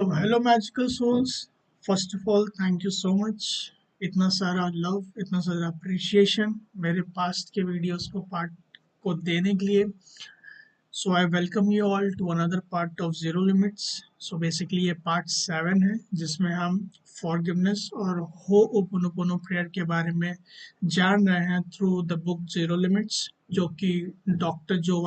तो hello magical souls, first of all thank you so much. इतना सारा love, इतना सारा अप्रिशिएशन मेरे पास्ट के वीडियोस को पार्ट को देने के लिए। So I welcome you all to another part of zero limits. So basically ये पार्ट 7 है जिसमें हम फॉरगिवनेस और हो ओपोनोपोनो प्रेयर के बारे में जान रहे हैं through the book zero limits, जो कि डॉक्टर जो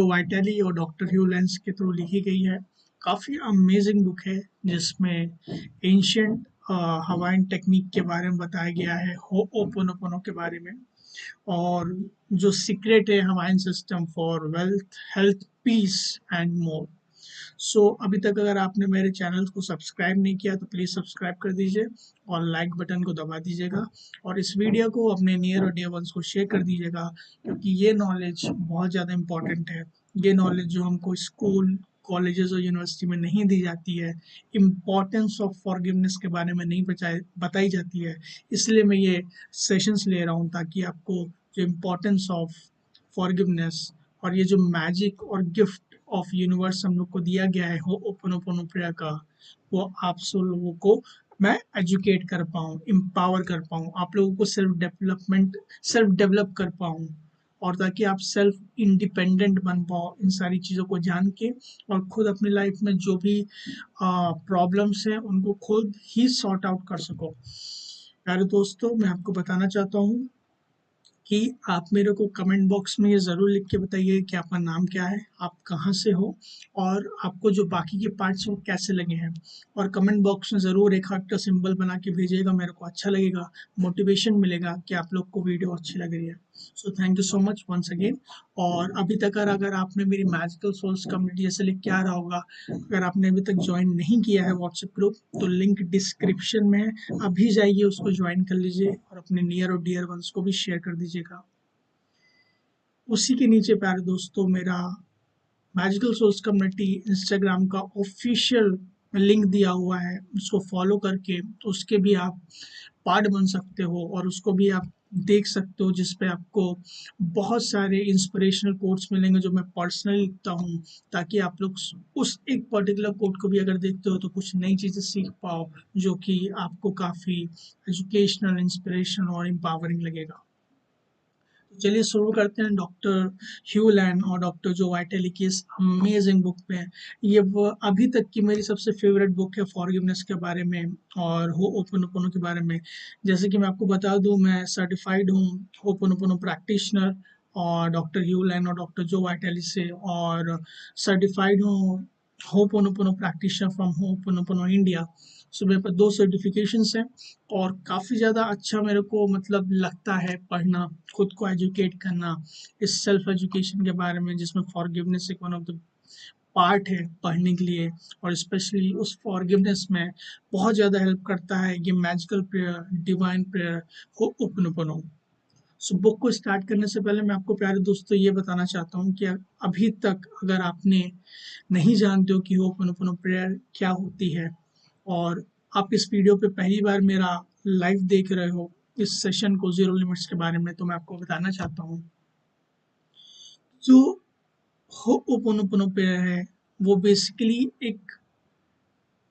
वाइटली और डॉक्टर ह्यू लेंस के थ्रू लिखी गई है। काफ़ी अमेजिंग बुक है जिसमें एंशियंट हवाइन टेक्निक के बारे में बताया गया है, हो ओपोनोपोनो के बारे में, और जो सीक्रेट है Hawaiian system for wealth, health, peace and more. So अभी तक अगर आपने मेरे चैनल को सब्सक्राइब नहीं किया तो प्लीज़ सब्सक्राइब कर दीजिए और लाइक बटन को दबा दीजिएगा, और इस वीडियो को अपने नियर और डियर वंस को शेयर कर दीजिएगा, क्योंकि ये नॉलेज बहुत ज़्यादा इम्पॉर्टेंट है। ये नॉलेज जो हमको स्कूल, कॉलेजेस और यूनिवर्सिटी में नहीं दी जाती है, इम्पॉर्टेंस ऑफ फॉरगिवनेस के बारे में नहीं बताई जाती है। इसलिए मैं ये सेशंस ले रहा हूँ ताकि आपको जो इम्पोर्टेंस ऑफ फॉरगिवनेस और ये जो मैजिक और गिफ्ट ऑफ यूनिवर्स हम लोग को दिया गया है हो ओपोनोपोनो प्रेयर का, वो आप सब लोगों को मैं एजुकेट कर पाऊँ, एम्पावर कर पाऊँ, आप लोगों को सेल्फ डेवलप कर पाऊँ, और ताकि आप सेल्फ इंडिपेंडेंट बन पाओ इन सारी चीज़ों को जान के, और खुद अपनी लाइफ में जो भी प्रॉब्लम्स हैं उनको खुद ही सॉर्ट आउट कर सको। प्यारे दोस्तों, मैं आपको बताना चाहता हूँ कि आप मेरे को कमेंट बॉक्स में ये ज़रूर लिख के बताइए कि आपका नाम क्या है, आप कहाँ से हो, और आपको जो बाकी के पार्ट्स वो कैसे लगे हैं। और कमेंट बॉक्स में ज़रूर एक हार्ट का सिंबल बना के भेजिएगा, मेरे को अच्छा लगेगा, मोटिवेशन मिलेगा कि आप लोग को वीडियो अच्छी लग रही है। So thank you so much once again. और अभी तक अगर आपने मेरी मैजिकल सोल्स कम्युनिटी, जैसे लिख के आ रहा होगा, अगर आपने अभी तक ज्वाइन नहीं किया है व्हाट्सएप ग्रुप, तो लिंक डिस्क्रिप्शन में है, अभी जाइए उसको ज्वाइन कर लीजिए और अपने नियर और डियर वंस को भी शेयर कर दीजिएगा। उसी के नीचे प्यारे दोस्तों मेरा मैजिकल सोल्स कम्युनिटी इंस्टाग्राम का ऑफिशियल लिंक दिया हुआ है, उसको फॉलो करके उसके भी आप पार्ट बन सकते हो और उसको भी आप देख सकते हो, जिस पे आपको बहुत सारे इंस्पिरेशनल कोट्स मिलेंगे जो मैं पर्सनली लिखता हूँ, ताकि आप लोग उस एक पर्टिकुलर कोट को भी अगर देखते हो तो कुछ नई चीज़ें सीख पाओ, जो कि आपको काफ़ी एजुकेशनल, इंस्पिरेशन और एम्पावरिंग लगेगा। चलिए शुरू करते हैं डॉक्टर ह्यू लैंड और डॉक्टर जो वाइटली की इस अमेजिंग बुक पे। ये वो अभी तक की मेरी सबसे फेवरेट बुक है फॉरगिवनेस के बारे में और हो ओपोनोपोनो के बारे में। जैसे कि मैं आपको बता दूं, मैं सर्टिफाइड हूँ ओपोनोपोनो प्रैक्टिशनर और डॉक्टर ह्यू लैंड और डॉक्टर जो वाइटली से, और सर्टिफाइड हूँ hooponopono practitioner from hooponopono India. So मेरे पास 2 सर्टिफिकेशंस हैं, और काफ़ी ज़्यादा अच्छा मेरे को मतलब लगता है पढ़ना, खुद को एजुकेट करना इस सेल्फ एजुकेशन के बारे में, जिसमें फॉरगिवनेस एक वन ऑफ द पार्ट है पढ़ने के लिए। और स्पेशली उस फॉरगिवनेस में बहुत ज़्यादा हेल्प करता है ये मैजिकल प्रेयर, डिवाइन प्रेयर, हो ओपनोपनो। सो बुक को स्टार्ट करने से पहले मैं आपको प्यारे दोस्तों ये बताना चाहता हूँ कि अभी तक अगर आपने नहीं जानते हो कि हो ओपनोपनो प्रेयर क्या होती है, और आप इस वीडियो पे पहली बार मेरा लाइव देख रहे हो इस सेशन को जीरो लिमिट्स के बारे में, तो मैं आपको बताना चाहता हूँ जो हो ओपोनोपोनो प्रेयर है वो बेसिकली एक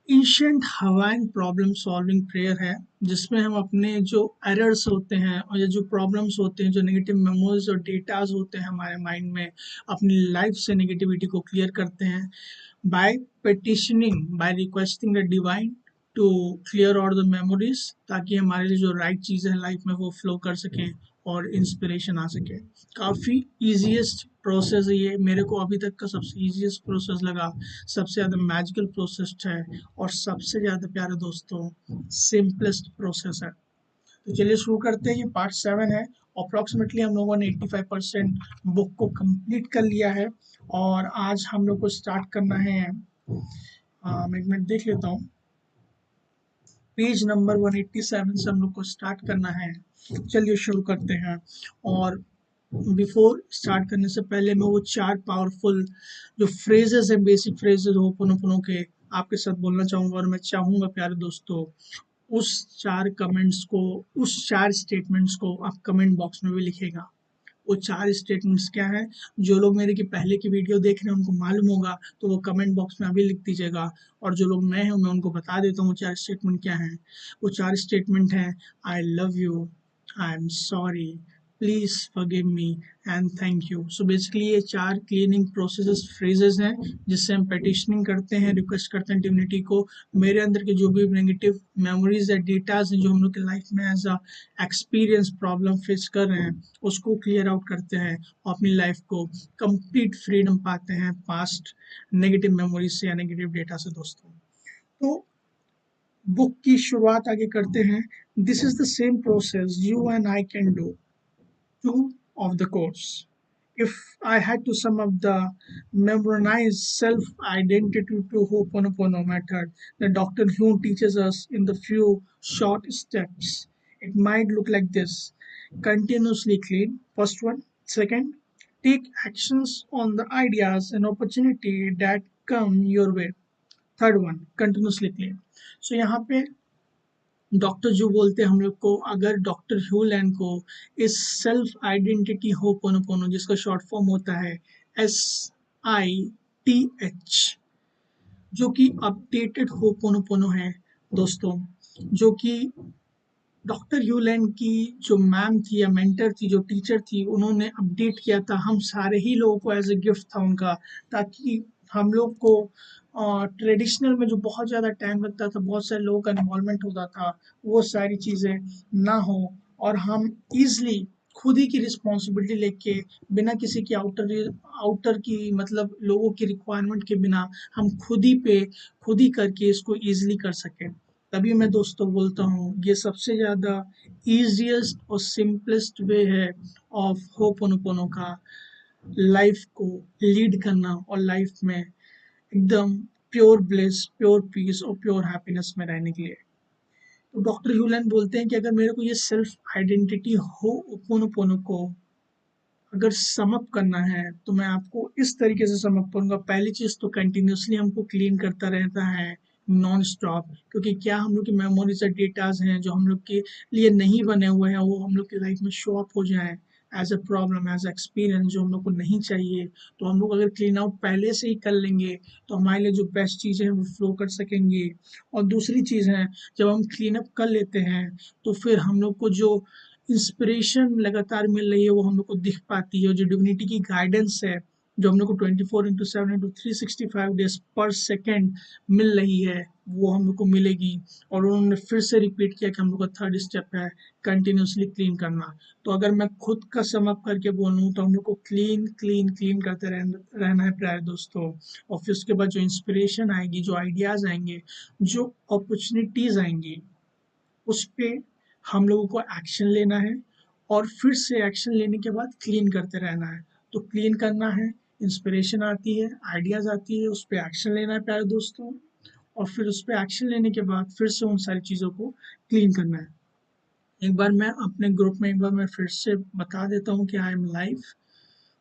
ancient Hawaiian problem solving prayer है, जिसमें हम अपने जो एरर्स होते हैं और या जो प्रॉब्लम्स होते हैं, जो नेगेटिव मेमोरीज और डेटाज होते हैं हमारे माइंड में, अपनी लाइफ से नेगेटिविटी को क्लियर करते हैं by petitioning, by requesting the divine to clear out the memories, ताकि हमारे लिए जो राइट चीज़ें हैं लाइफ में वो फ्लो कर सकें और इंस्पिरेशन आ सके। काफ़ी ईजीएस्ट प्रोसेस है ये, मेरे को अभी तक का सबसे ईजीएस्ट प्रोसेस लगा, सबसे ज़्यादा मैजिकल प्रोसेस है, और सबसे ज़्यादा प्यारे दोस्तों सिंपलेस्ट प्रोसेस है। तो चलिए शुरू करते हैं। ये पार्ट 7 है। अप्रॉक्सीमेटली हम लोगों ने 85% बुक को कंप्लीट कर लिया है, और आज हम लोग को स्टार्ट करना है, मैं एक मिनट देख लेता हूँ, पेज नंबर 187 से हम लोग को स्टार्ट करना है। चलिए शुरू करते हैं। और बिफोर स्टार्ट करने से पहले मैं वो 4 पावरफुल जो फ्रेजेस हैं, बेसिक फ्रेजेस होपोनोपोनो के, आपके साथ बोलना चाहूँगा, और मैं चाहूँगा प्यारे दोस्तों उस 4 कमेंट्स को, उस 4 स्टेटमेंट्स को आप कमेंट बॉक्स में भी लिखेगा। वो 4 स्टेटमेंट्स क्या हैं? जो लोग मेरे की पहले की वीडियो देख रहे हैं उनको मालूम होगा, तो वो कमेंट बॉक्स में अभी लिख दीजिएगा, और जो लोग नए हैं मैं उनको बता देता हूँ वो 4 स्टेटमेंट क्या हैं। वो 4 स्टेटमेंट हैं: आई love you, I am sorry, please forgive me and thank you. So basically ये 4 क्लीनिंग प्रोसेसेस फ्रेजेस हैं जिससे हम पेटिशनिंग करते हैं, रिक्वेस्ट करते हैं डिविनिटी को मेरे अंदर के जो भी नेगेटिव मेमोरीज या डेटाज हैं जो हम लोग की लाइफ में as a experience problem face कर रहे हैं उसको क्लियर आउट करते हैं और अपनी लाइफ को कंप्लीट फ्रीडम पाते हैं पास्ट नेगेटिव मेमोरीज से या नेगेटिव डेटा से दोस्तों। तो बुक की शुरुआत आगे करते हैं। This is the same process you and I can do two of the course. If I had to sum up the memorized self-identity to Ho'oponopono method that Dr. Hume teaches us in the few short steps, it might look like this. Continuously clean, first one. Second, take actions on the ideas and opportunity that come your way. Third one, continuously clean. So यहाँ पे doctor जो बोलते हैं हम लोग को, अगर doctor ह्यूलैंड को इस सेल्फ आइडेंटिटी होपोनोपोनो जिसका शॉर्ट फॉर्म होता है SITH, जो कि अपडेटेड होपोनोपोनो है दोस्तों, जो कि डॉक्टर ह्यूलैंड की जो मैम थी या मेंटर थी, जो टीचर थी, उन्होंने अपडेट किया था हम सारे ही लोगों को एज ए गिफ्ट था उनका, ताकि हम लोग को ट्रेडिशनल में जो बहुत ज़्यादा टाइम लगता था, बहुत सारे लोगों का इन्वॉल्वमेंट होता था, वो सारी चीज़ें ना हो और हम ईजली खुद ही की रिस्पॉन्सिबिलिटी लेके बिना किसी की आउटर की मतलब लोगों की रिक्वायरमेंट के बिना हम खुद ही करके इसको ईजिली कर सकें। तभी मैं दोस्तों बोलता हूँ ये सबसे ज़्यादा ईजिएस्ट और सिंपलेस्ट वे है ऑफ होपोनोपोनो का लाइफ को लीड करना और लाइफ में एकदम प्योर ब्लिस, प्योर पीस और प्योर हैप्पीनेस में रहने के लिए। तो डॉक्टर ह्यूलन बोलते हैं कि अगर मेरे को ये सेल्फ आइडेंटिटी हो ओपोनोपोनो को अगर समअप करना है तो मैं आपको इस तरीके से समअप करूंगा। पहली चीज तो कंटिन्यूसली हमको क्लीन करता रहता है नॉन स्टॉप, क्योंकि क्या हम लोग की मेमोरीज और डेटाज हैं जो हम लोग के लिए नहीं बने हुए हैं वो हम लोग की लाइफ में शो अप हो जाए as a problem, as experience जो हम लोग को नहीं चाहिए। तो हम लोग अगर क्लीन आउट पहले से ही कर लेंगे तो हमारे लिए जो बेस्ट चीज़ें हैं वो फ्लो कर सकेंगी। और दूसरी चीज़ है, जब हम क्लीन अप कर लेते हैं तो फिर हम लोग को जो इंस्पिरेशन लगातार मिल रही है वो हम लोग को दिख पाती है, और जो डिविनिटी की गाइडेंस है जो हम लोग को 24/7/365 डेज पर सेकेंड मिल रही है वो हम लोग को मिलेगी। और उन्होंने फिर से रिपीट किया कि हम लोग का थर्ड स्टेप है कंटिन्यूसली क्लीन करना। तो अगर मैं खुद का सम अप करके बोलूँ तो हम लोग को क्लीन क्लीन क्लीन करते रहना है प्यारे दोस्तों। और फिर उसके बाद जो इंस्पिरेशन आएगी, जो आइडियाज़ आएंगे, जो अपॉर्चुनिटीज़ आएंगी, उस पे हम लोगों को एक्शन लेना है और फिर से एक्शन लेने के बाद क्लीन करते रहना है। तो क्लीन करना है, इंस्पिरेशन आती है, आइडियाज़ आती है, उस पर एक्शन लेना है प्यारे दोस्तों, और फिर उस पर एक्शन लेने के बाद फिर से उन सारी चीज़ों को क्लीन करना है। एक बार मैं अपने ग्रुप में एक बार मैं फिर से बता देता हूँ कि आई एम लाइव,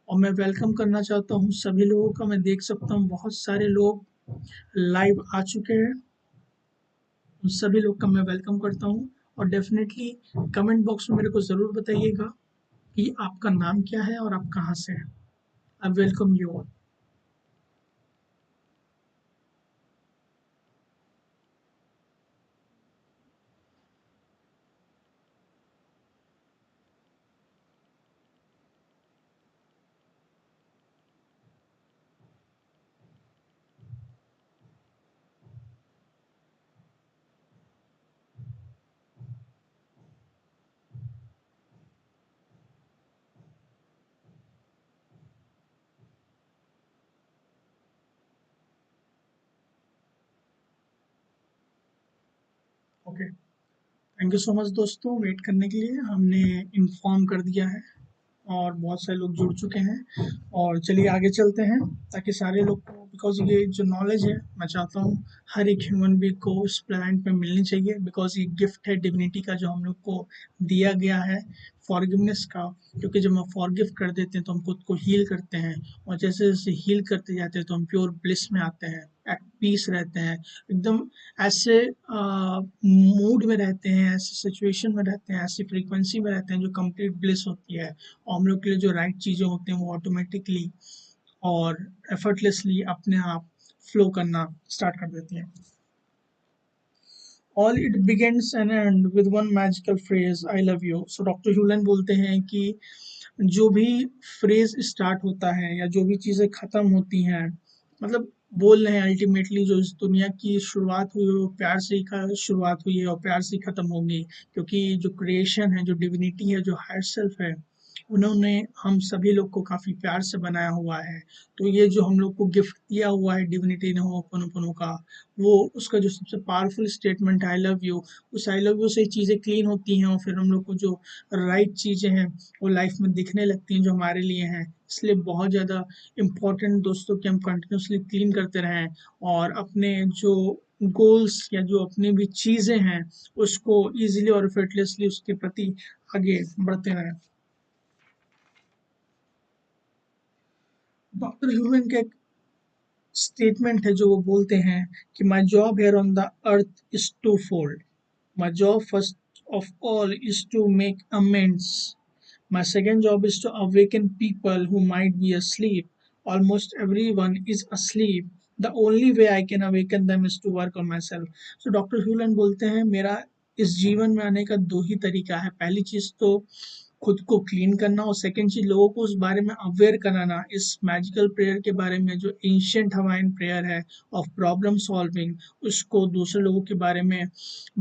और मैं वेलकम करना चाहता हूँ सभी लोगों का। मैं देख सकता हूँ बहुत सारे लोग लाइव आ चुके हैं, उन सभी लोग का मैं वेलकम करता हूँ। और डेफिनेटली कमेंट बॉक्स में मेरे को ज़रूर बताइएगा कि आपका नाम क्या है और आप कहाँ से हैं। आई welcome you all. Okay, thank you so much दोस्तों वेट करने के लिए। हमने इन्फॉर्म कर दिया है और बहुत सारे लोग जुड़ चुके हैं, और चलिए आगे चलते हैं ताकि सारे लोग को बिकॉज ये जो नॉलेज है मैं चाहता हूँ हर एक ह्यूमन बीइंग को इस प्लेनेट पे मिलनी चाहिए, बिकॉज ये गिफ्ट है डिविनिटी का जो हम लोग को दिया गया है, फॉरगिवनेस का। क्योंकि जब हम फॉरगिव कर देते हैं तो हम खुद को हील करते हैं, और जैसे जैसे हील करते जाते हैं तो हम प्योर ब्लिस में आते हैं, एट पीस रहते हैं, एकदम ऐसे मूड में रहते हैं, ऐसे सिचुएशन में रहते हैं, ऐसी फ्रीक्वेंसी में रहते हैं जो कंप्लीट ब्लिस होती है। और हम लोग के लिए जो राइट चीज़ें होती हैं वो ऑटोमेटिकली और एफर्टलेसली अपने आप फ्लो करना स्टार्ट कर देती हैं। All it begins and ends with one magical phrase, I love you. So doctor Hew Len बोलते हैं कि जो भी फ्रेज स्टार्ट होता है या जो भी चीज़ें ख़त्म होती हैं, मतलब बोल रहे हैं अल्टीमेटली जो इस दुनिया की शुरुआत हुई है वो प्यार से ही शुरुआत हुई है और प्यार से ही ख़त्म होगी। क्योंकि जो क्रिएशन है, जो डिविनिटी है, जो हायर सेल्फ है, उन्होंने हम सभी लोग को काफ़ी प्यार से बनाया हुआ है। तो ये जो हम लोग को गिफ्ट दिया हुआ है डिविनिटी ने होपोनोपोनो का, वो उसका जो सबसे पावरफुल स्टेटमेंट है आई लव यू, उस आई लव यू से चीज़ें क्लीन होती हैं और फिर हम लोग को जो राइट चीज़ें हैं वो लाइफ में दिखने लगती हैं जो हमारे लिए हैं। इसलिए बहुत ज़्यादा इम्पोर्टेंट दोस्तों कि हम कंटिन्यूसली क्लीन करते रहें और अपने जो गोल्स या जो अपनी भी चीज़ें हैं उसको ईजिली और एफर्टलेसली उसके प्रति आगे बढ़ते रहें। डॉक्टर ह्यूमन का एक स्टेटमेंट है जो वो बोलते हैं कि my job here on the earth is twofold. My job first of all is to make amends. My second job is to awaken people who might be asleep. Almost everyone is asleep. The only way I can awaken them is to work on myself. So doctor Hew Len बोलते हैं मेरा इस जीवन में आने का दो ही तरीका है। पहली चीज़ तो खुद को क्लीन करना और सेकंड चीज लोगों को उस बारे में अवेयर कराना, इस मैजिकल प्रेयर के बारे में जो एंशिएंट हवाइन प्रेयर है ऑफ प्रॉब्लम सॉल्विंग, उसको दूसरे लोगों के बारे में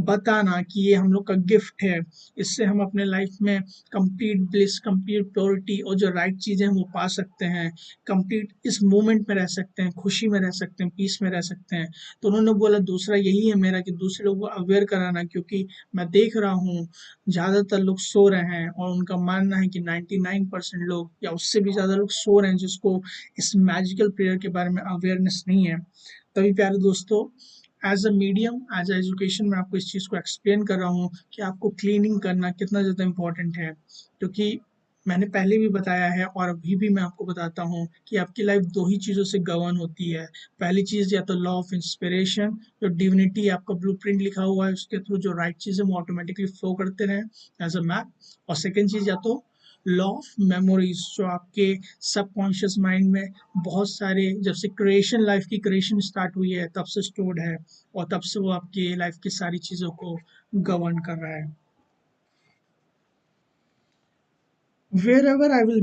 बताना कि ये हम लोग का गिफ्ट है। इससे हम अपने लाइफ में कंप्लीट ब्लिस, कंप्लीट प्योरिटी और जो राइट चीज़ें हैं वो पा सकते हैं, कंप्लीट इस मोमेंट में रह सकते हैं, खुशी में रह सकते हैं, पीस में रह सकते हैं। तो उन्होंने बोला दूसरा यही है मेरा कि दूसरे लोगों को अवेयर कराना, क्योंकि मैं देख रहा हूँ ज़्यादातर लोग सो रहे हैं और उनका मानना है कि 99% लोग या उससे भी ज़्यादा लोग सो रहे हैं जिसको इस मैजिकल प्रेयर के बारे में अवेयरनेस नहीं है। तभी प्यारे दोस्तों, as a medium, as a education मैं आपको इस चीज़ को एक्सप्लेन कर रहा हूँ कि आपको क्लीनिंग करना कितना ज़्यादा इम्पोर्टेंट है। क्योंकि मैंने पहले भी बताया है और अभी भी मैं आपको बताता हूँ कि आपकी लाइफ दो ही चीज़ों से गवर्न होती है। पहली चीज़ या तो लॉ ऑफ इंस्पिरेशन, जो डिविनिटी आपका ब्लूप्रिंट लिखा हुआ है उसके थ्रू जो राइट चीज़ें वो ऑटोमेटिकली फ्लो करते रहें एज अ मैप। और सेकेंड चीज़ या तो लॉ ऑफ मेमोरीज, जो आपके सबकॉन्शियस माइंड में बहुत सारे, जब से क्रिएशन, लाइफ की क्रिएशन स्टार्ट हुई है तब से स्टोर्ड है और तब से वो आपकी लाइफ की सारी चीज़ों को गवर्न कर रहा है। Wherever I will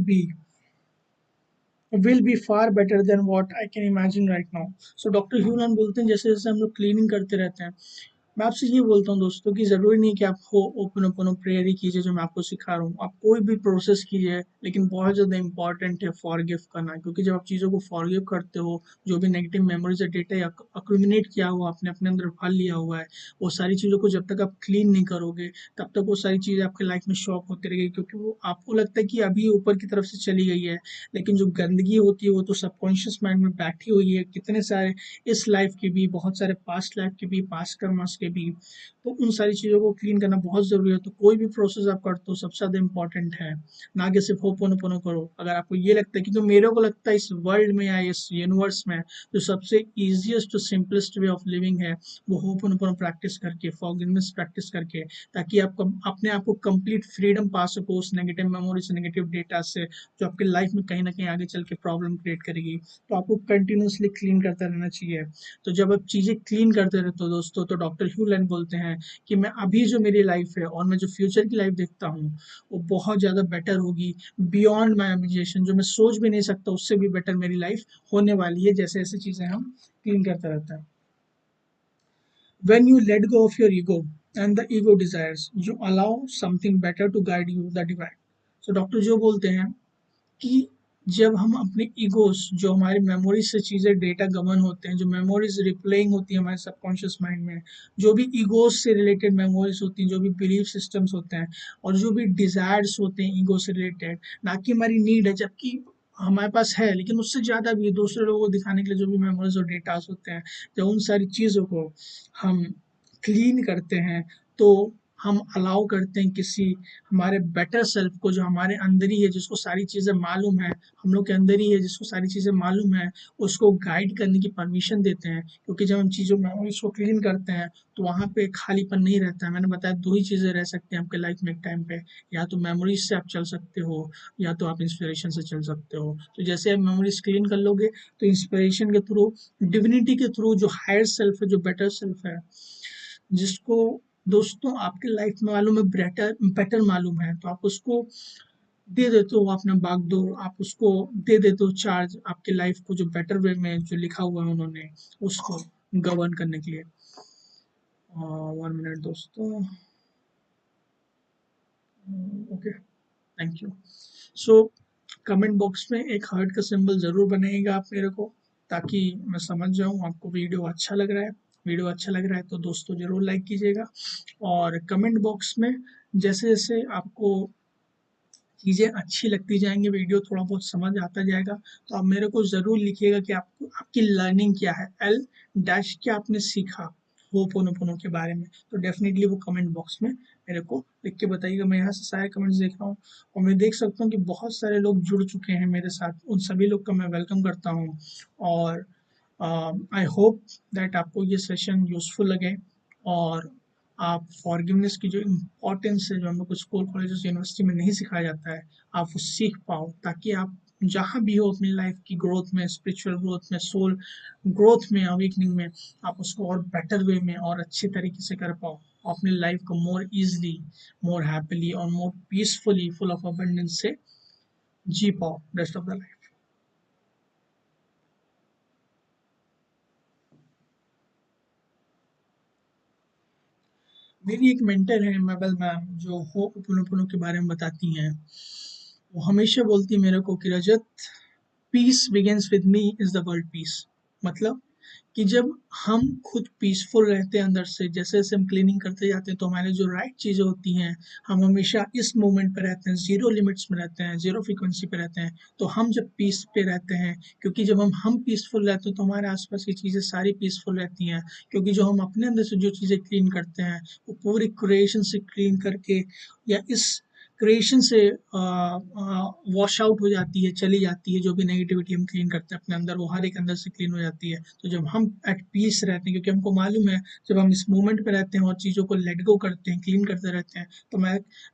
be far better than what I can imagine right now. So doctor Hew Len बोलते हैं जैसे जैसे हम लोग क्लीनिंग करते रहते हैं, मैं आपसे ये बोलता हूँ दोस्तों कि ज़रूरी नहीं कि आप हो ओपन ओपन प्रेयर ही कीजिए जो मैं आपको सिखा रहा हूँ, आप कोई भी प्रोसेस कीजिए, लेकिन बहुत ज़्यादा इंपॉर्टेंट है फॉरगिव करना। क्योंकि जब आप चीज़ों को फॉरगिव करते हो, जो भी नेगेटिव मेमोरीज या डेटा या अक्यूमुलेट किया हुआ आपने अपने अंदर भर लिया हुआ है, वो सारी चीज़ों को जब तक आप क्लीन नहीं करोगे तब तक वो सारी चीज़ें आपके लाइफ में शॉक होती रहेगी। क्योंकि वो आपको लगता है कि अभी ऊपर की तरफ से चली गई है, लेकिन जो गंदगी होती है वो तो सबकॉन्शियस माइंड में बैठी हुई है, कितने सारे इस लाइफ के भी, बहुत सारे पास्ट लाइफ के भी, पास्ट कर्मस के भी। तो उन सारी चीज़ों को क्लीन करना बहुत ज़रूरी है। तो कोई भी प्रोसेस आप करते हो सबसे ज़्यादा इंपॉर्टेंट है, ना कि सिर्फ होपोनोपोनो करो। अगर आपको ये लगता है, क्योंकि मेरे को लगता है इस वर्ल्ड में या इस यूनिवर्स में जो सबसे ईजिएस्ट और सिंपलेस्ट वे ऑफ लिविंग है वो होपोनोपोनो प्रैक्टिस करके, फॉरगिवनेस प्रैक्टिस करके, ताकि आप अपने आप को कंप्लीट फ्रीडम पा सको उस नेगेटिव मेमोरी से, नेगेटिव डेटा से, जो आपके लाइफ में कहीं ना कहीं आगे चल के प्रॉब्लम क्रिएट करेगी। तो आपको कंटिन्यूसली क्लीन करते रहना चाहिए। तो जब आप चीज़ें क्लीन करते रहते हो दोस्तों, तो डॉक्टर ह्यूलन बोलते हैं कि मैं अभी जो मेरी लाइफ है और मैं जो फ्यूचर की लाइफ देखता हूँ वो बहुत ज़्यादा बेटर होगी, बियॉन्ड माई इमेजिनेशन, जो मैं सोच भी नहीं सकता उससे भी बेटर मेरी लाइफ होने वाली है, जैसे ऐसी चीज़ें हम क्लीन करते रहते हैं। When you let go of your ego and the ego desires, you allow something better to guide you, the divine. So doctor जो बोलते हैं कि जब हम अपने ईगोस, जो हमारी मेमोरीज से चीज़ें डेटा गमन होते हैं, जो मेमोरीज रिप्लेइंग होती है हमारे सबकॉन्शियस माइंड में, जो भी ईगोस से रिलेटेड मेमोरीज होती हैं, जो भी बिलीफ सिस्टम्स होते हैं और जो भी डिजायर्स होते हैं ईगो से रिलेटेड, ना कि हमारी नीड है, जबकि हमारे पास है, लेकिन उससे ज़्यादा भी दूसरे लोगों को दिखाने के लिए जो भी मेमोरीज और डेटास होते हैं, जब उन सारी चीज़ों को हम क्लीन करते हैं तो हम अलाउ करते हैं किसी हमारे बेटर सेल्फ को, जो हमारे अंदर ही है, जिसको सारी चीज़ें मालूम है, हम लोग के अंदर ही है जिसको सारी चीज़ें मालूम है, उसको गाइड करने की परमिशन देते हैं। क्योंकि जब हम चीज़ों मेमोरीज को क्लीन करते हैं तो वहाँ पे खालीपन नहीं रहता है। मैंने बताया दो ही चीज़ें रह सकती हैं आपके लाइफ में एक टाइम पे, या तो मेमोरीज से आप चल सकते हो या तो आप इंस्पिरेशन से चल सकते हो। तो जैसे आप मेमोरीज क्लीन कर लोगे तो इंस्पिरेशन के थ्रू, डिविनिटी के थ्रू, जो हायर सेल्फ है, जो बेटर सेल्फ है, जिसको दोस्तों आपके लाइफ में मालूम है, बेटर बेटर मालूम है, तो आप उसको दे देते हो अपना बागडोर, आप उसको दे देते हो चार्ज आपके लाइफ को, जो बेटर वे में जो लिखा हुआ है उन्होंने उसको गवर्न करने के लिए। 1 मिनट दोस्तों। Okay, thank you. So comment box में एक हार्ट का सिंबल ज़रूर बनाइएगा आप मेरे को, ताकि मैं समझ जाऊँ आपको वीडियो अच्छा लग रहा है। वीडियो अच्छा लग रहा है तो दोस्तों ज़रूर लाइक कीजिएगा। और कमेंट बॉक्स में जैसे जैसे आपको चीज़ें अच्छी लगती जाएंगी, वीडियो थोड़ा बहुत समझ आता जाएगा, तो आप मेरे को ज़रूर लिखिएगा कि आपको आपकी लर्निंग क्या है, एल डैश क्या आपने सीखा होपोनोपोनो के बारे में। तो डेफिनेटली वो कमेंट बॉक्स में मेरे को लिख के बताइएगा। मैं यहाँ से सारे कमेंट्स देख रहा हूँ और मैं देख सकता हूँ कि बहुत सारे लोग जुड़ चुके हैं मेरे साथ, उन सभी लोग का मैं वेलकम करता हूँ। और आई होप दैट आपको ये सेशन यूजफुल लगे और आप फॉरगिवनेस की जो इम्पोर्टेंस है, जो हम लोग को स्कूल कॉलेजेस यूनिवर्सिटी में नहीं सिखाया जाता है, आप वो सीख पाओ, ताकि आप जहाँ भी हो अपनी लाइफ की ग्रोथ में, स्पिरिचुअल ग्रोथ में, सोल ग्रोथ में, अवेकनिंग में, आप उसको और बेटर वे में और अच्छे तरीके से कर पाओ, अपनी लाइफ को मोर इजली, मोर हैप्पीली और मोर पीसफुली, फुल ऑफ अबंडेंस से जी पाओ रेस्ट ऑफ द लाइफ। मेरी एक मेंटर है मेबल मैम, जो होपोनोपोनो के बारे में बताती हैं। वो हमेशा बोलती है मेरे को कि Rajat, peace begins with me is the world peace. मतलब कि जब हम खुद पीसफुल रहते हैं अंदर से, जैसे जैसे हम क्लीनिंग करते जाते हैं तो हमारे जो राइट चीज़ें होती हैं, हम हमेशा इस मोमेंट पे रहते हैं, जीरो लिमिट्स में रहते हैं, जीरो फ्रीक्वेंसी पे रहते हैं। तो हम जब पीस पे रहते हैं, क्योंकि जब हम पीसफुल रहते हैं तो हमारे आसपास की चीज़ें सारी पीसफुल रहती हैं। क्योंकि जो हम अपने अंदर से जो चीज़ें क्लीन करते हैं वो पूरी क्रिएशन से क्लीन करके, या इस क्रिएशन से वॉश आउट हो जाती है, चली जाती है। जो भी नेगेटिविटी हम क्लीन करते हैं अपने अंदर, वो हर एक अंदर से क्लीन हो जाती है। तो जब हम एट पीस रहते हैं, क्योंकि हमको मालूम है जब हम इस मोमेंट पे रहते हैं और चीज़ों को लेट गो करते हैं, क्लीन करते रहते हैं, तो मैं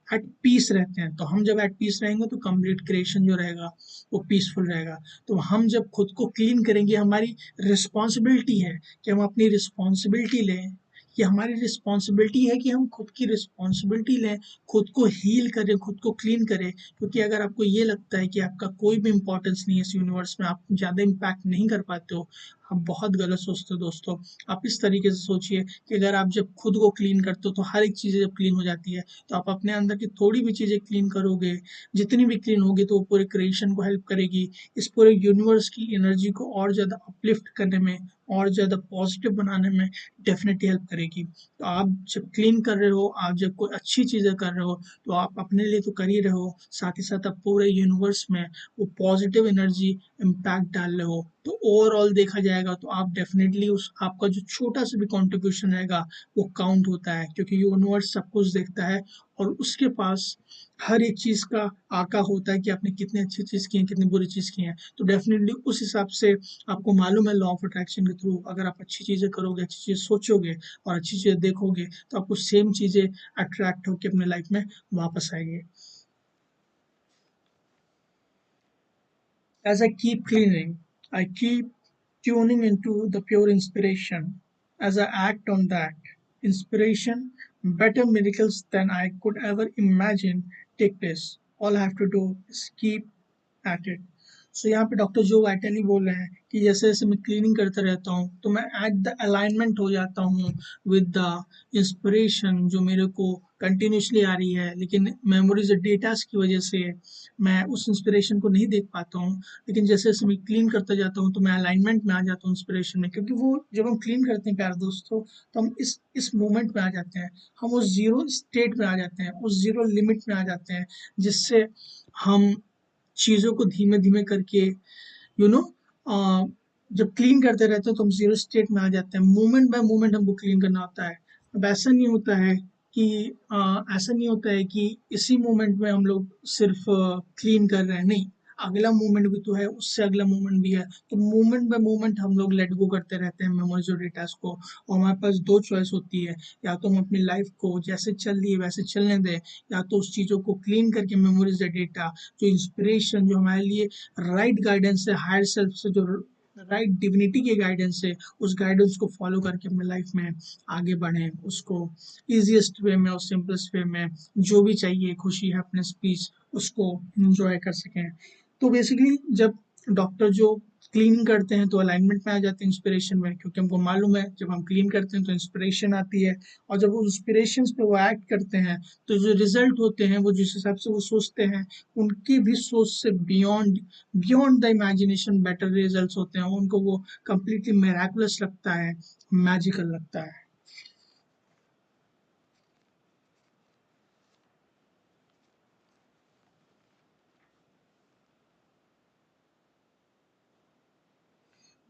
एट पीस रहते हैं। तो हम जब एट पीस रहेंगे तो कंप्लीट क्रिएशन जो रहेगा वो पीसफुल रहेगा। तो हम जब खुद को क्लीन करेंगे, हमारी रिस्पॉन्सिबिलिटी है कि हम अपनी रिस्पॉन्सिबिलिटी लें। ये हमारी रिस्पॉन्सिबिलिटी है कि हम खुद की रिस्पॉन्सिबिलिटी लें, खुद को हील करें, खुद को क्लीन करें। क्योंकि अगर आपको ये लगता है कि आपका कोई भी इंपॉर्टेंस नहीं है इस यूनिवर्स में, आप ज़्यादा इम्पैक्ट नहीं कर पाते हो, आप बहुत गलत सोचते हो दोस्तों। आप इस तरीके से सोचिए कि अगर आप जब खुद को क्लीन करते हो तो हर एक चीज़ें जब क्लीन हो जाती है, तो आप अपने अंदर की थोड़ी भी चीज़ें क्लीन करोगे, जितनी भी क्लीन होगी तो वो पूरे क्रिएशन को हेल्प करेगी, इस पूरे यूनिवर्स की एनर्जी को और ज़्यादा अपलिफ्ट करने में, और ज़्यादा पॉजिटिव बनाने में डेफिनेटली हेल्प करेगी। तो आप जब क्लीन कर रहे हो, आप जब कोई अच्छी चीज़ें कर रहे हो, तो आप अपने लिए तो कर ही रहे हो, साथ ही साथ आप पूरे यूनिवर्स में वो पॉजिटिव एनर्जी इम्पैक्ट डाल रहे हो। तो ओवरऑल देखा जाएगा तो आप डेफिनेटली उस आपका जो छोटा सा भी कंट्रीब्यूशन रहेगा वो काउंट होता है, क्योंकि यूनिवर्स सब कुछ देखता है और उसके पास हर एक चीज़ का आका होता है कि आपने कितनी अच्छी चीज़ की है, कितनी बुरी चीज़ की है। तो डेफिनेटली उस हिसाब से आपको मालूम है, लॉ ऑफ अट्रैक्शन के थ्रू अगर आप अच्छी चीज़ें करोगे, अच्छी चीज़ सोचोगे और अच्छी चीज़ें देखोगे, तो आपको सेम चीज़ें अट्रैक्ट होकर अपने लाइफ में वापस आएंगे। As I keep cleaning, I keep tuning into the pure inspiration. As I act on that inspiration, better miracles than I could ever imagine take place. All I have to do is keep at it. सो यहाँ पे doctor जो vitally बोल रहे हैं कि जैसे जैसे मैं क्लीनिंग करता रहता हूँ तो मैं एट द अलाइनमेंट हो जाता हूँ विद द इंस्पिरेशन जो मेरे को कंटिन्यूसली आ रही है, लेकिन मेमोरीज डेटास की वजह से मैं उस इंस्पिरेशन को नहीं देख पाता हूँ। लेकिन जैसे जैसे मैं क्लीन करता जाता हूँ तो मैं अलाइनमेंट में आ जाता हूँ इंस्पिरेशन में, क्योंकि वो जब हम क्लीन करते हैं प्यारे दोस्तों, तो हम इस मोमेंट में आ जाते हैं, हम उस जीरो स्टेट में आ जाते हैं, उस जीरो लिमिट में आ जाते हैं, जिससे हम चीज़ों को धीमे धीमे करके यू नो जब क्लीन करते रहते हैं तो हम जीरो स्टेट में आ जाते हैं। मोमेंट बाय मोमेंट हमको क्लीन करना होता है। अब ऐसा नहीं होता है कि ऐसा नहीं होता है कि इसी मोमेंट में हम लोग सिर्फ क्लीन कर रहे हैं, नहीं, अगला मोमेंट भी तो है, उससे अगला मोमेंट भी है। तो मोमेंट बाय मोमेंट हम लोग लेट गो करते रहते हैं मेमोरीज और डेटास को। और हमारे पास दो चॉइस होती है, या तो हम अपनी लाइफ को जैसे चल रही है वैसे चलने दें, या तो उस चीज़ों को क्लीन करके मेमोरीज या डेटा, जो इंस्पिरेशन, जो हमारे लिए राइट गाइडेंस है, हायर सेल्फ से जो राइट डिविनिटी के गाइडेंस है, उस गाइडेंस को फॉलो करके अपने लाइफ में आगे बढ़ें, उसको ईजिएस्ट वे में और सिंपलेस्ट वे में जो भी चाहिए, खुशी, हैप्पीनेस, पीस, उसको इंजॉय कर सकें। तो बेसिकली जब डॉक्टर जो क्लीन करते हैं तो अलाइनमेंट में आ जाते हैं इंस्पिरेशन में, क्योंकि हमको मालूम है जब हम क्लीन करते हैं तो इंस्पिरेशन आती है, और जब वो इंस्पिरेशन पे वो एक्ट करते हैं तो जो रिजल्ट होते हैं वो जिस हिसाब से वो सोचते हैं, उनकी भी सोच से beyond beyond the imagination better results होते हैं। उनको वो कंप्लीटली मेराकुलस लगता है, मैजिकल लगता है।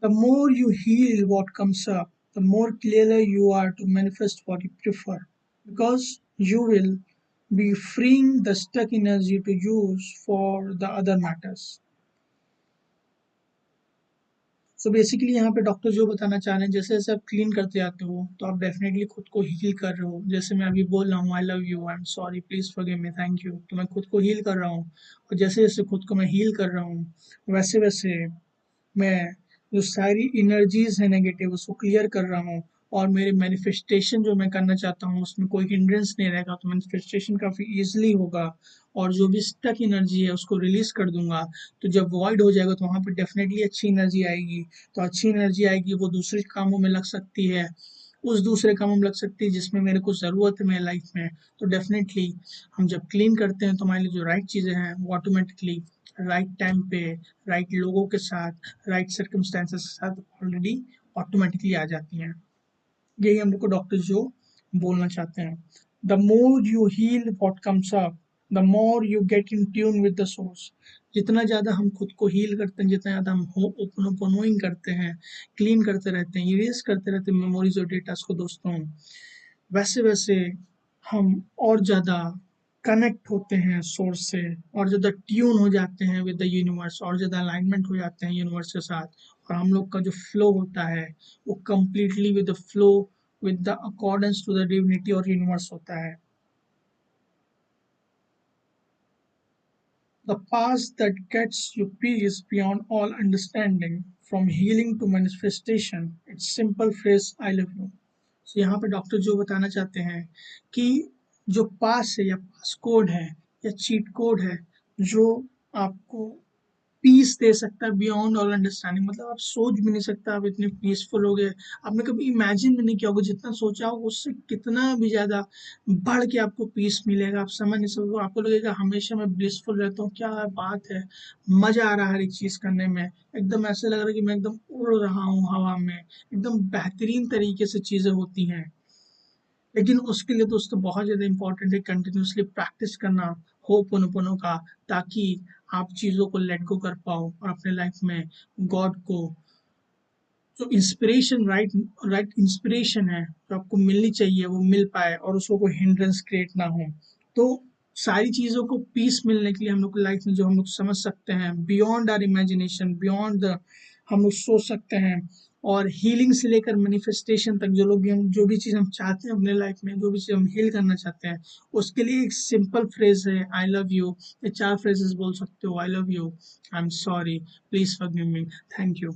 The more you heal what comes up, the more clearer you are to manifest what you prefer, because you will be freeing the stuck energy to use for the other matters. So basically यहाँ पे doctor जो बताना चाह रहे हैं, जैसे जैसे आप क्लीन करते जाते हो तो आप डेफिनेटली खुद को हील कर रहे हो। जैसे मैं अभी बोल रहा हूँ, आई love you, I am sorry, please forgive me, thank you, तो मैं खुद को हील कर रहा हूँ। और जैसे जैसे खुद को मैं हील कर रहा हूँ, वैसे वैसे मैं जो सारी एनर्जीज है नेगेटिव उसको क्लियर कर रहा हूँ, और मेरे मैनिफेस्टेशन जो मैं करना चाहता हूँ उसमें कोई हिंड्रेंस नहीं रहेगा, तो मैनिफेस्टेशन काफ़ी इजीली होगा। और जो भी स्टक एनर्जी है उसको रिलीज कर दूंगा। तो जब वॉइड हो जाएगा तो वहाँ पे डेफिनेटली अच्छी एनर्जी आएगी। तो अच्छी एनर्जी आएगी, वो दूसरे कामों में लग सकती है, उस दूसरे कामों में लग सकती है जिसमें मेरे को ज़रूरत है मेरी लाइफ में। तो डेफिनेटली हम जब क्लीन करते हैं तो हमारे लिए जो राइट चीज़ें हैं वो ऑटोमेटिकली राइट टाइम पे, राइट लोगों के साथ, राइट सर्कमस्टेंसेस के साथ ऑलरेडी ऑटोमेटिकली आ जाती हैं। यही हम लोग को डॉक्टर जो बोलना चाहते हैं। The more you heal what comes up, the more you get in tune with the source. जितना ज़्यादा हम खुद को हील करते हैं, जितना ज़्यादा हम ओपनोइंग करते हैं, क्लीन करते रहते हैं, इरेज करते रहते हैं मेमोरीज और डेटास को दोस्तों, वैसे वैसे हम और ज़्यादा कनेक्ट होते हैं सोर्स से, और ज़्यादा ट्यून हो जाते हैं विद द यूनिवर्स, और ज़्यादा अलाइनमेंट हो जाते हैं यूनिवर्स के साथ। और हम लोग का जो फ्लो होता है वो completely with the flow, with the accordance to the divinity और यूनिवर्स होता है। The path that gets you peace beyond all understanding, from healing to manifestation, it's simple phrase I love you. So यहाँ पे doctor जो बताना चाहते हैं कि जो पास है या पास कोड है या चीट कोड है, जो आपको पीस दे सकता है बियॉन्ड ऑल अंडरस्टैंडिंग, मतलब आप सोच भी नहीं सकता आप इतने पीसफुल हो गए। आपने कभी इमेजिन भी नहीं किया होगा, जितना सोचा होगा उससे कितना भी ज़्यादा बढ़ के आपको पीस मिलेगा, आप समझ नहीं सकते। आपको लगेगा हमेशा मैं ब्लिसफुल रहता हूँ, क्या बात है, मज़ा आ रहा है हर एक चीज़ करने में, एकदम ऐसे लग रहा है कि मैं एकदम उड़ रहा हूँ हवा में, एकदम बेहतरीन तरीके से चीज़ें होती हैं। लेकिन उसके लिए दोस्तों बहुत ज़्यादा इंपॉर्टेंट है कंटिन्यूसली प्रैक्टिस करना होपोनोपोनो का, ताकि आप चीज़ों को लेट गो कर पाओ और अपने लाइफ में गॉड को जो इंस्पिरेशन, राइट इंस्पिरेशन है जो आपको मिलनी चाहिए वो मिल पाए, और उसको कोई हिंड्रेंस क्रिएट ना हो। तो सारी चीज़ों को पीस मिलने के लिए हम लोग लाइफ में जो हम लोग समझ सकते हैं beyond our imagination, beyond the, हम लोग सोच सकते हैं। और हीलिंग से लेकर मैनिफेस्टेशन तक जो लोग भी हम जो भी चीज़ हम चाहते हैं अपने लाइफ में, जो भी चीज़ हम हील करना चाहते हैं, उसके लिए एक सिंपल फ्रेज है आई लव यू। ये चार फ्रेजेस बोल सकते हो, I love you, I am sorry, please forgive me, thank you.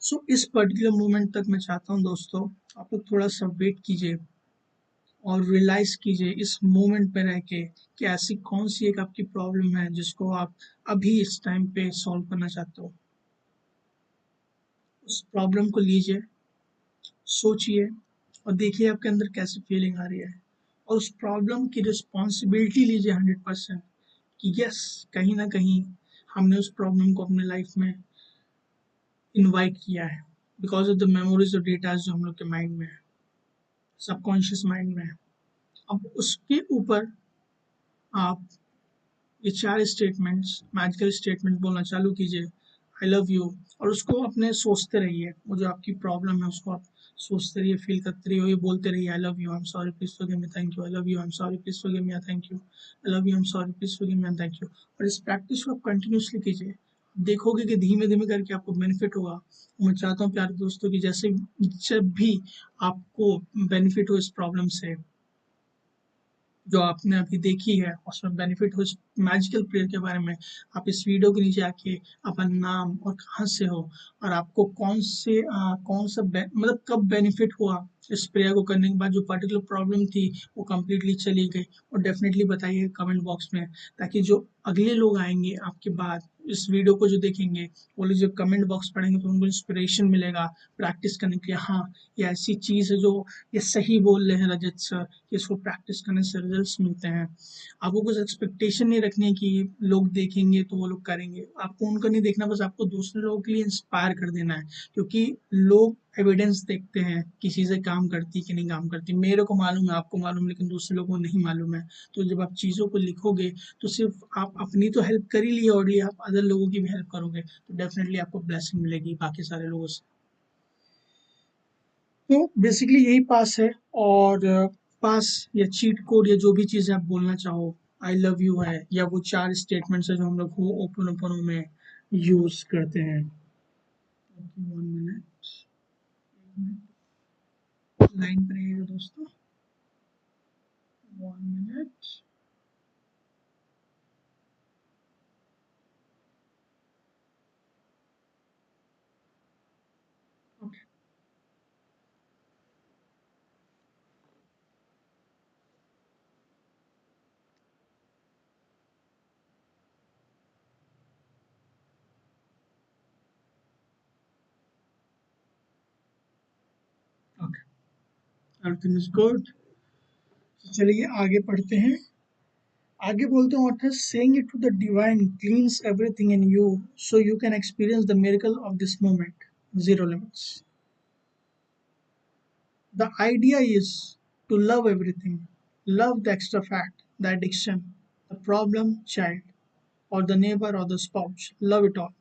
So इस पर्टिकुलर मोमेंट तक मैं चाहता हूँ दोस्तों आप लोग थोड़ा सा वेट कीजिए और रियलाइज कीजिए इस मोमेंट पे रह के कि ऐसी कौन सी एक आपकी प्रॉब्लम है जिसको आप अभी इस टाइम पे सॉल्व करना चाहते हो। उस प्रॉब्लम को लीजिए, सोचिए, और देखिए आपके अंदर कैसी फीलिंग आ रही है, और उस प्रॉब्लम की रिस्पॉन्सिबिलिटी लीजिए 100%, कि यस, कहीं ना कहीं हमने उस प्रॉब्लम को अपने लाइफ में इनवाइट किया है, बिकॉज ऑफ द मेमोरीज और डेटा जो हम लोग के माइंड में है, सबकॉन्शियस माइंड में है। अब उसके ऊपर आप ये 4 स्टेटमेंट्स, मैजिकल स्टेटमेंट बोलना चालू कीजिए, आई लव यू, और उसको अपने सोचते रहिए, वो जो आपकी प्रॉब्लम है उसको आप सोचते रहिए, फील करते रहिए, ये बोलते रहिए, आई love you, I am sorry, please forgive me, thank you, I love you, I am sorry, please forgive me, thank you, I love you, I am sorry, please forgive me, thank you. और इस practice को आप continuously कीजिए, देखोगे कि धीमे धीमे करके आपको बेनिफिट होगा। मैं चाहता हूँ प्यारे दोस्तों की जैसे जब भी आपको बेनिफिट हो इस प्रॉब्लम से जो आपने अभी देखी है, उसमें बेनिफिट हो इस मैजिकल प्रेयर के बारे में, आप इस वीडियो के नीचे आके अपना नाम और कहाँ से हो और आपको कौन सा मतलब कब बेनिफिट हुआ इस प्रेयर को करने के बाद, जो पर्टिकुलर प्रॉब्लम थी वो कम्प्लीटली चली गई, और डेफिनेटली बताइए कमेंट बॉक्स में, ताकि जो अगले लोग आएंगे आपके बाद इस वीडियो को जो देखेंगे, वो लोग जो कमेंट बॉक्स पढ़ेंगे तो उनको इंस्पिरेशन मिलेगा प्रैक्टिस करने के लिए। हाँ, ये ऐसी चीज़ है जो ये सही बोल रहे हैं रजत सर, कि इसको प्रैक्टिस करने से रिजल्ट्स मिलते हैं। आपको कुछ एक्सपेक्टेशन नहीं रखनी है कि लोग देखेंगे तो वो लोग करेंगे, आपको उनका नहीं देखना, बस आपको दूसरे लोगों के लिए इंस्पायर कर देना है, क्योंकि लोग एविडेंस देखते हैं कि चीज़ें काम करती कि नहीं काम करती। मेरे को मालूम है, आपको मालूम, लेकिन दूसरे लोगों को नहीं मालूम है। तो जब आप चीज़ों को लिखोगे तो सिर्फ आप अपनी तो हेल्प कर ही लिए, और आप अदर लोगों की भी हेल्प करोगे तो डेफिनेटली आपको ब्लेसिंग मिलेगी बाकी सारे लोगों से। तो बेसिकली यही पास है, और पास या चीट कोड या जो भी चीज़ आप बोलना चाहो, आई लव यू है, या वो 4 स्टेटमेंट्स है जो हम लोग वो ओपन ओपनों में यूज करते हैं। 1 मिनट, लाइन पर रहिएगा दोस्तों, 1 minute. Okay, okay, everything is good. चलिए आगे पढ़ते हैं। आगे बोलते हैं author, saying it to the divine cleanse everything in you so you can experience the miracle of this moment, zero limits. The idea is to love everything. Love the extra fat, the addiction, the problem child, or the neighbor or the spouse. Love it all.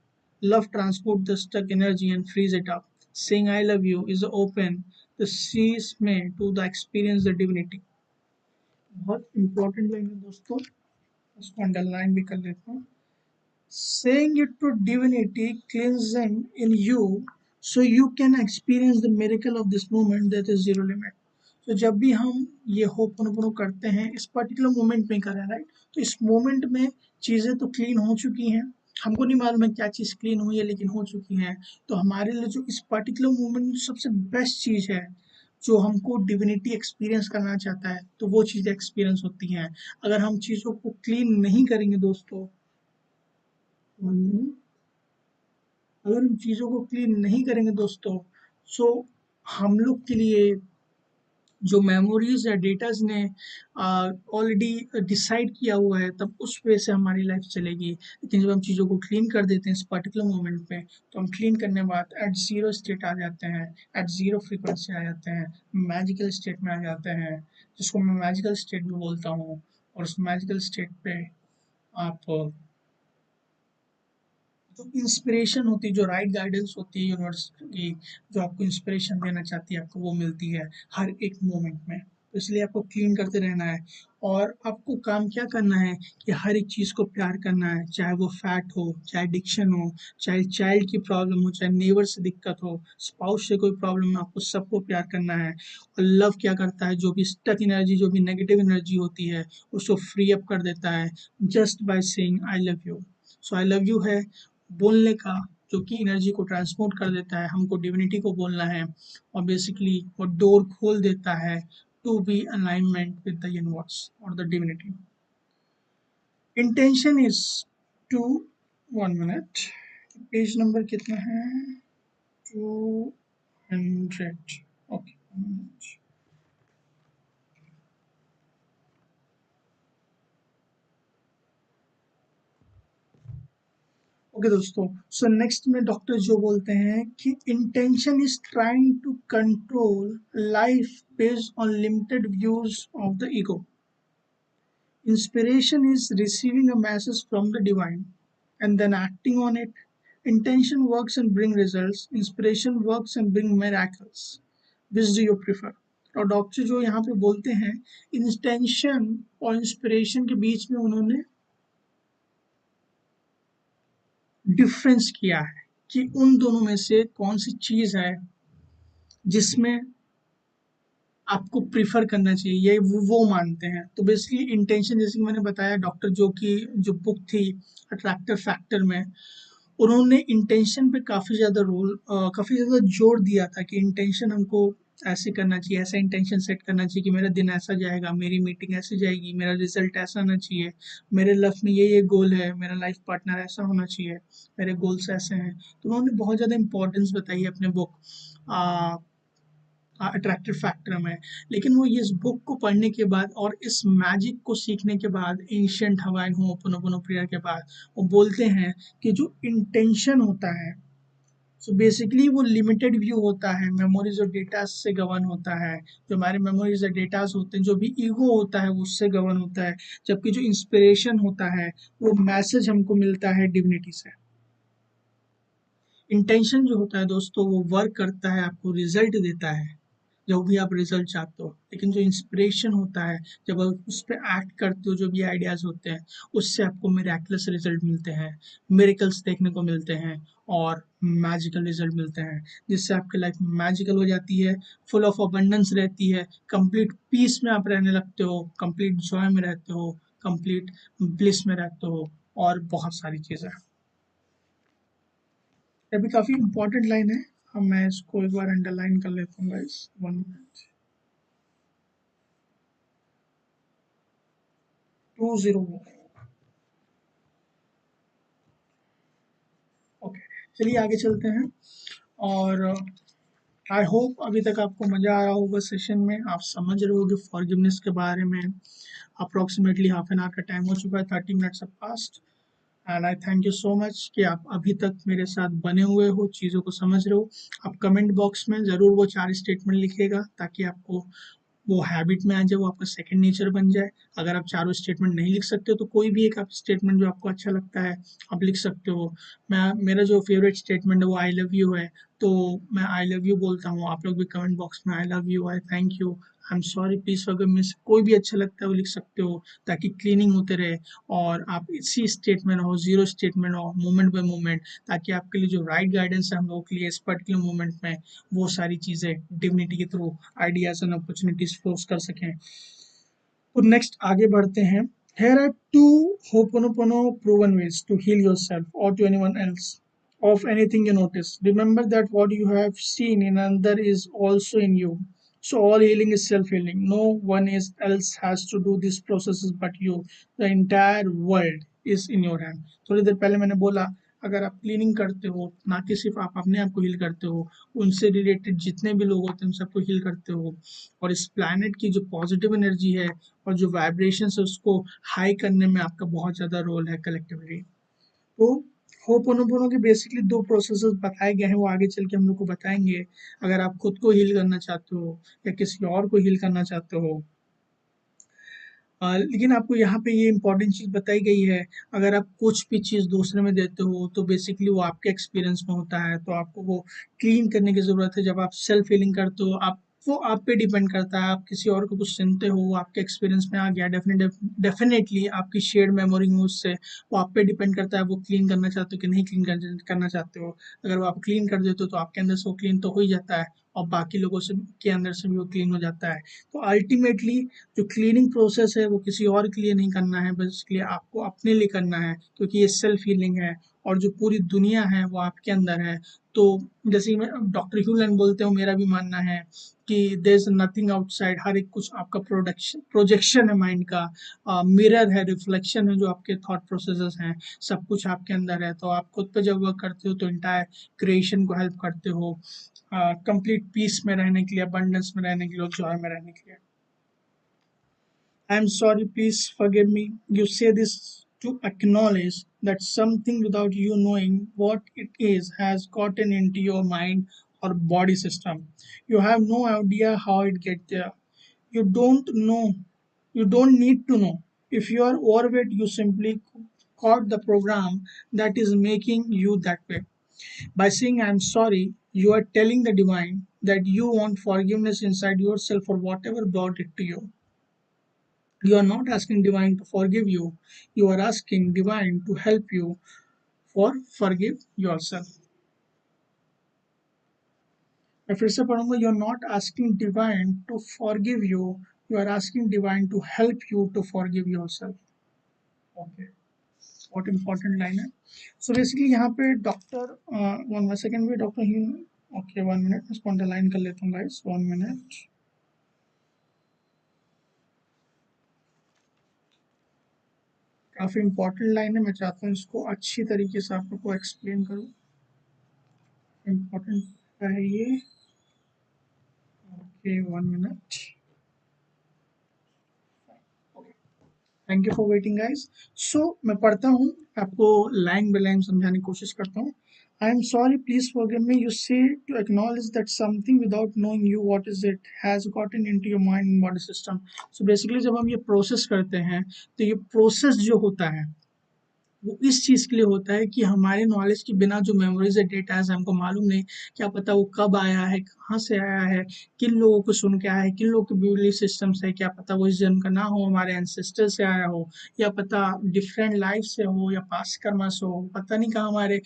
Love transport the stuck energy and frees it up. Saying I love you is open the seas may to the experience the divinity. बहुत important line है दोस्तों, उसको underline भी कर लेता हूँ। Saying it to divinity cleansing in you so you can experience the miracle of this moment that is zero limit. तो जब भी हम ये होपनोपोनो करते हैं, इस पर्टिकुलर मोमेंट में करें, राइट, तो इस मोमेंट में चीज़ें तो क्लीन हो चुकी हैं, हमको नहीं मालूम है क्या चीज़ क्लीन हुई है, लेकिन हो चुकी हैं। तो हमारे लिए जो इस पर्टिकुलर मोमेंट में सबसे बेस्ट चीज़ है, जो हमको डिविनिटी एक्सपीरियंस करना चाहता है, तो वो चीज़ें एक्सपीरियंस होती हैं। अगर हम चीज़ों को क्लीन नहीं करेंगे दोस्तों, अगर हम चीज़ों को क्लीन नहीं करेंगे दोस्तों, सो हम लोग के लिए जो मेमोरीज या डेटाज ने ऑलरेडी डिसाइड किया हुआ है, तब उस वे से हमारी लाइफ चलेगी। लेकिन जब हम चीज़ों को क्लीन कर देते हैं इस पर्टिकुलर मोमेंट पे, तो हम क्लीन करने के बाद एट जीरो स्टेट आ जाते हैं, एट जीरो फ्रीक्वेंसी आ जाते हैं, मैजिकल स्टेट में आ जाते हैं, जिसको मैं मैजिकल स्टेट भी बोलता हूँ। और उस मैजिकल स्टेट पे आप जो इंस्पिरेशन होती है, जो राइट गाइडेंस होती है यूनिवर्स की, जो आपको इंस्पिरेशन देना चाहती है, आपको वो मिलती है हर एक मोमेंट में। तो इसलिए आपको क्लीन करते रहना है, और आपको काम क्या करना है कि हर एक चीज़ को प्यार करना है, चाहे वो फैट हो, चाहे एडिक्शन हो, चाहे चाइल्ड की प्रॉब्लम हो, चाहे नेबर से दिक्कत हो, स्पाउस से कोई प्रॉब्लम है, आपको सबको प्यार करना है। और लव क्या करता है, जो भी स्टक एनर्जी, जो भी नेगेटिव एनर्जी होती है, उसको फ्री अप कर देता है, just by saying I love you. So I love you है बोलने का, जो कि एनर्जी को ट्रांसपोर्ट कर देता है, हमको डिविनिटी को बोलना है, और बेसिकली वो डोर खोल देता है to be alignment with the universe और the divinity. Intention is to, 1 minute, page number कितना है, 200, ओके। ओके दोस्तों, सो नेक्स्ट में डॉक्टर जो बोलते हैं कि intention is trying to control life based on limited views of the ego. Inspiration is receiving a message from the divine and then acting on it. Intention works and bring results. Inspiration works and bring miracles. Which do you prefer? और doctor जो यहाँ पे बोलते हैं, intention और inspiration के बीच में उन्होंने डिफरेंस किया है कि उन दोनों में से कौन सी चीज है जिसमें आपको प्रिफर करना चाहिए, ये वो मानते हैं। तो बेसिकली इंटेंशन, जैसे कि मैंने बताया, डॉक्टर जो की जो बुक थी अट्रैक्टर फैक्टर में, उन्होंने इंटेंशन पे काफ़ी ज़्यादा जोर दिया था कि इंटेंशन हमको ऐसे करना चाहिए, ऐसा इंटेंशन सेट करना चाहिए कि मेरा दिन ऐसा जाएगा, मेरी मीटिंग ऐसे जाएगी, मेरा रिजल्ट ऐसा होना चाहिए, मेरे लाइफ में ये गोल है, मेरा लाइफ पार्टनर ऐसा होना चाहिए, मेरे गोल्स ऐसे हैं। तो उन्होंने बहुत ज़्यादा इंपॉर्टेंस बताई है अपने बुक अट्रैक्टिव फैक्टर में। लेकिन वो इस बुक को पढ़ने के बाद और इस मैजिक को सीखने के बाद, एंशिएंट हवाइन होपोनोपोनो प्रेयर के बाद, वो बोलते हैं कि जो इंटेंशन होता है, सो बेसिकली वो लिमिटेड व्यू होता है, मेमोरीज और डेटा से गवर्न होता है। जो हमारे मेमोरीज और डेटास होते हैं, जो भी ईगो होता है, वो उससे गवर्न होता है। जबकि जो इंस्पिरेशन होता है, वो मैसेज हमको मिलता है डिविनिटी से। इंटेंशन जो होता है दोस्तों, वो वर्क करता है, आपको रिजल्ट देता है जो भी आप रिजल्ट चाहते हो। लेकिन जो इंस्पिरेशन होता है, जब आप उस पर एक्ट करते हो, जो भी आइडियाज होते हैं, उससे आपको मिरेकलस रिजल्ट मिलते हैं, मिरेकल्स देखने को मिलते हैं और मैजिकल रिजल्ट मिलते हैं, जिससे आपकी लाइफ मैजिकल हो जाती है, फुल ऑफ अबंडेंस रहती है, कंप्लीट पीस में आप रहने लगते हो, कंप्लीट जॉय में रहते हो, कंप्लीट ब्लिस में रहते हो और बहुत सारी चीज़ें। ये भी काफ़ी इंपॉर्टेंट लाइन है। अब मैं इसको एक बार अंडरलाइन कर लेता हूँ गाइस, 1 मिनट। 20। ओके, चलिए आगे चलते हैं। और आई होप अभी तक आपको मज़ा आया होगा सेशन में, आप समझ रहे होगे फॉरगिवनेस के बारे में। अप्रोक्सीमेटली हाफ एन आवर का टाइम हो चुका है, 30 मिनट्स अब past. And I thank you so much कि आप अभी तक मेरे साथ बने हुए हो, चीज़ों को समझ रहे हो। आप कमेंट बॉक्स में ज़रूर वो 4 स्टेटमेंट लिखिएगा, ताकि आपको वो हैबिट में आ जाए, वो आपका सेकंड नेचर बन जाए। अगर आप चारों स्टेटमेंट नहीं लिख सकते हो, तो कोई भी एक आप स्टेटमेंट जो आपको अच्छा लगता है आप लिख सकते हो। मैं मेरा जो फेवरेट स्टेटमेंट है वो आई लव यू है, तो मैं आई लव यू बोलता हूँ। आप लोग भी कमेंट बॉक्स में आई love you, I thank you, I am sorry, please forgive मी, कोई भी अच्छा लगता है वो लिख सकते हो, ताकि क्लीनिंग होते रहे और आप इसी स्टेट में रहो, जीरो स्टेट में रहो, मोमेंट बाय मोमेंट, ताकि आपके लिए जो राइट गाइडेंस है हम लोगों के लिए इस पर्टिकुलर मोमेंट में, वो सारी चीज़ें डिविनिटी के through ideas and opportunities force कर सकें। तो नेक्स्ट आगे बढ़ते हैं। Here are two Ho'oponopono proven ways to heal yourself or to anyone else of anything you notice. Remember that what you have seen in another is also in you. So all healing is self-healing. No one is else has to do these processes but you. The entire world is in your hand. थोड़ी देर पहले मैंने बोला, अगर आप cleaning करते हो, ना कि सिर्फ आप अपने आप को हील करते हो, उनसे रिलेटेड जितने भी लोग होते हैं उन सबको हील करते हो। और इस प्लैनेट की जो पॉजिटिव एनर्जी है और जो वाइब्रेशंस है, उसको हाई करने में आपका बहुत ज़्यादा रोल है कलेक्टिवली। तो होपोनोपोनो के बेसिकली 2 प्रोसेसेस बताए गए हैं, वो आगे चल के हम लोग को बताएंगे। अगर आप खुद को हील करना चाहते हो या किसी और को हील करना चाहते हो, लेकिन आपको यहाँ पे ये इंपॉर्टेंट चीज़ बताई गई है, अगर आप कुछ भी चीज़ दूसरे में देते हो, तो बेसिकली वो आपके एक्सपीरियंस में होता है, तो आपको वो क्लीन करने की ज़रूरत है। जब आप सेल्फ हीलिंग करते हो, आप वो आप पे डिपेंड करता है। आप किसी और को कुछ सुनते हो, वो आपके एक्सपीरियंस में आ गया, डेफिनेटली आपकी शेयर्ड मेमोरी में उससे, वो आप पे डिपेंड करता है, वो क्लीन करना चाहते हो कि नहीं क्लीन करना चाहते हो। अगर वो आप क्लीन कर देते हो, तो आपके अंदर से वो क्लीन तो हो ही जाता है और बाकी लोगों से के अंदर से भी वो क्लीन हो जाता है। तो अल्टीमेटली जो क्लीनिंग प्रोसेस है वो किसी और के लिए नहीं करना है, बस इसके लिए आपको अपने लिए करना है, क्योंकि ये सेल्फ हीलिंग है और जो पूरी दुनिया है वो आपके अंदर है। तो जैसे मैं डॉक्टर ह्यूलन बोलते हो, मेरा भी मानना है कि देयर इज नथिंग आउटसाइड, हर एक कुछ आपका प्रोजेक्शन है माइंड का, मिरर है, रिफ्लेक्शन है, जो आपके थॉट प्रोसेसेस हैं, सब कुछ आपके अंदर है। तो आप खुद पे जब वर्क करते हो, तो इंटायर क्रिएशन को हेल्प करते हो कंप्लीट पीस में रहने के लिए, अबंडेंस में रहने के लिए और जॉय में रहने के लिए। I'm sorry, please forgive me. You say this to acknowledge that something without you knowing what it is has gotten into your mind or body system. You have no idea how it get there. You don't know. You don't need to know. If you are overweight, you simply caught the program that is making you that way. By saying I'm sorry, you are telling the divine that you want forgiveness inside yourself for whatever brought it to you. You are not asking divine to forgive you, you are asking divine to help you for forgive yourself. मैं फिर से पढ़ूंगा, you are not asking divine to forgive you, you are asking divine to help you to forgive yourself. Okay, बहुत important line है। So basically यहाँ पे doctor one second में doctor ही, ओके 1 मिनट इसको अंडरलाइन कर लेता हूँ गाइस, 1 मिनट। काफ़ी इंपॉर्टेंट लाइन है, मैं चाहता हूँ इसको अच्छी तरीके से आप लोग को एक्सप्लेन करूँ। इम्पॉर्टेंट है ये। Okay 1 minute, thank you for waiting guys. So मैं पढ़ता हूँ, आपको लाइन बाय लाइन समझाने की कोशिश करता हूँ। I am sorry, please forgive me, you say to acknowledge that something without knowing you what is it has gotten into your mind and body system. So basically जब हम ये process करते हैं तो ये प्रोसेस जो होता है वो इस चीज़ के लिए होता है कि हमारे नॉलेज के बिना जो मेमोरीज है, डेटा है, हमको मालूम नहीं, क्या पता वो कब आया है, कहाँ से आया है, किन लोगों को सुन के आया है, किन लोगों के बिलीफ सिस्टम से, क्या पता वो इस जन्म का ना हो, हमारे एंसेस्टर से आया हो, या पता डिफरेंट लाइफ से हो, या पास्ट कर्मा से हो, पता नहीं कहाँ हमारे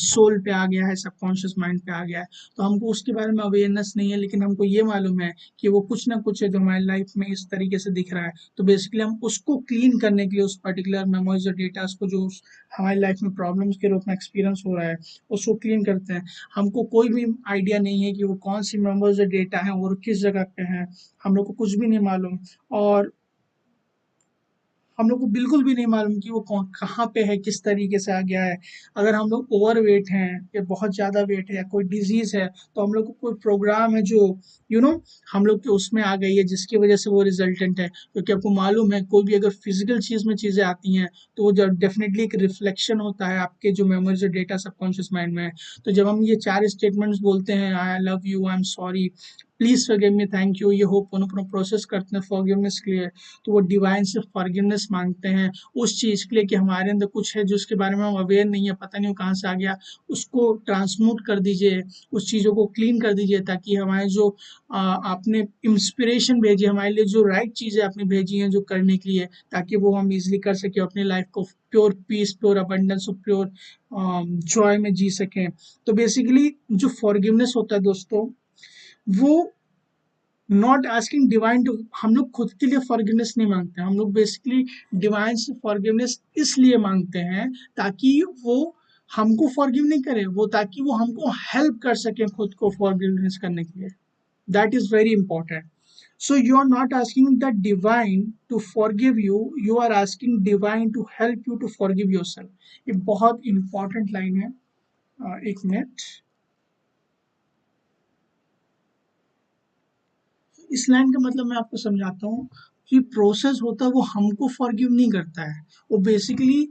सोल पे आ गया है, सबकॉन्शियस माइंड पे आ गया है। तो हमको उसके बारे में अवेयरनेस नहीं है, लेकिन हमको ये मालूम है कि वो कुछ ना कुछ है जो हमारी लाइफ में इस तरीके से दिख रहा है। तो बेसिकली हम उसको क्लीन करने के लिए उस पर्टिकुलर मेमोरीज और डेटास को जो हमारी लाइफ में प्रॉब्लम्स के रूप में एक्सपीरियंस हो रहा है उसको क्लीन करते हैं। हमको कोई भी आइडिया नहीं है कि वो कौन सी मेमोरीज और डेटा है और किस जगह पे हैं, हम लोग को कुछ भी नहीं मालूम। और हम लोग को बिल्कुल भी नहीं मालूम कि वो कौन कहाँ पे है, किस तरीके से आ गया है। अगर हम लोग ओवर वेट हैं या बहुत ज़्यादा वेट है या कोई डिजीज़ है, तो हम लोग को कोई प्रोग्राम है जो यू नो हम लोग के उसमें आ गई है, जिसकी वजह से वो रिजल्टेंट है। क्योंकि आपको मालूम है कोई भी अगर फिजिकल चीज़ में चीज़ें आती हैं तो वो जब डेफिनेटली एक रिफ्लेक्शन होता है आपके जो मेमोरीज और डेटा सबकॉन्शियस माइंड में है। तो जब हम ये 4 स्टेटमेंट्स बोलते हैं, आई love you, I am sorry, please forgive me, thank you, ये होपोनोपोनो प्रोसेस करते हैं फॉरगिवनेस के लिए, तो वो डिवाइन से फॉरगिवनेस मांगते हैं उस चीज़ के लिए कि हमारे अंदर कुछ है जो उसके बारे में हम अवेयर नहीं है, पता नहीं वो कहाँ से आ गया। उसको ट्रांसमूट कर दीजिए, उस चीज़ों को क्लीन कर दीजिए, ताकि हमारे जो आपने इंस्पिरेशन भेजी, हमारे लिए जो राइट चीज़ें आपने भेजी हैं जो करने के लिए, ताकि वो हम इजिली कर सकें, अपनी लाइफ को प्योर पीस, प्योर अबंडेंस और प्योर जॉय में जी सकें। तो बेसिकली जो फॉरगिवनेस होता है दोस्तों, वो नॉट आस्किंग डिवाइन टू, हम लोग खुद के लिए फॉरगिवनेस नहीं मांगते, हम लोग बेसिकली डिवाइन से फॉरगिवनेस इसलिए मांगते हैं ताकि वो हमको फॉरगिव नहीं करे, वो ताकि वो हमको हेल्प कर सके खुद को फॉरगिवनेस करने के लिए। That is very important. So you are not asking the divine to forgive you, you are asking divine to help you to forgive yourself. ये बहुत इंपॉर्टेंट लाइन है। एक मिनट, इस लाइन का मतलब मैं आपको समझाता हूँ कि प्रोसेस होता है वो हमको फॉरगिव नहीं करता है, वो बेसिकली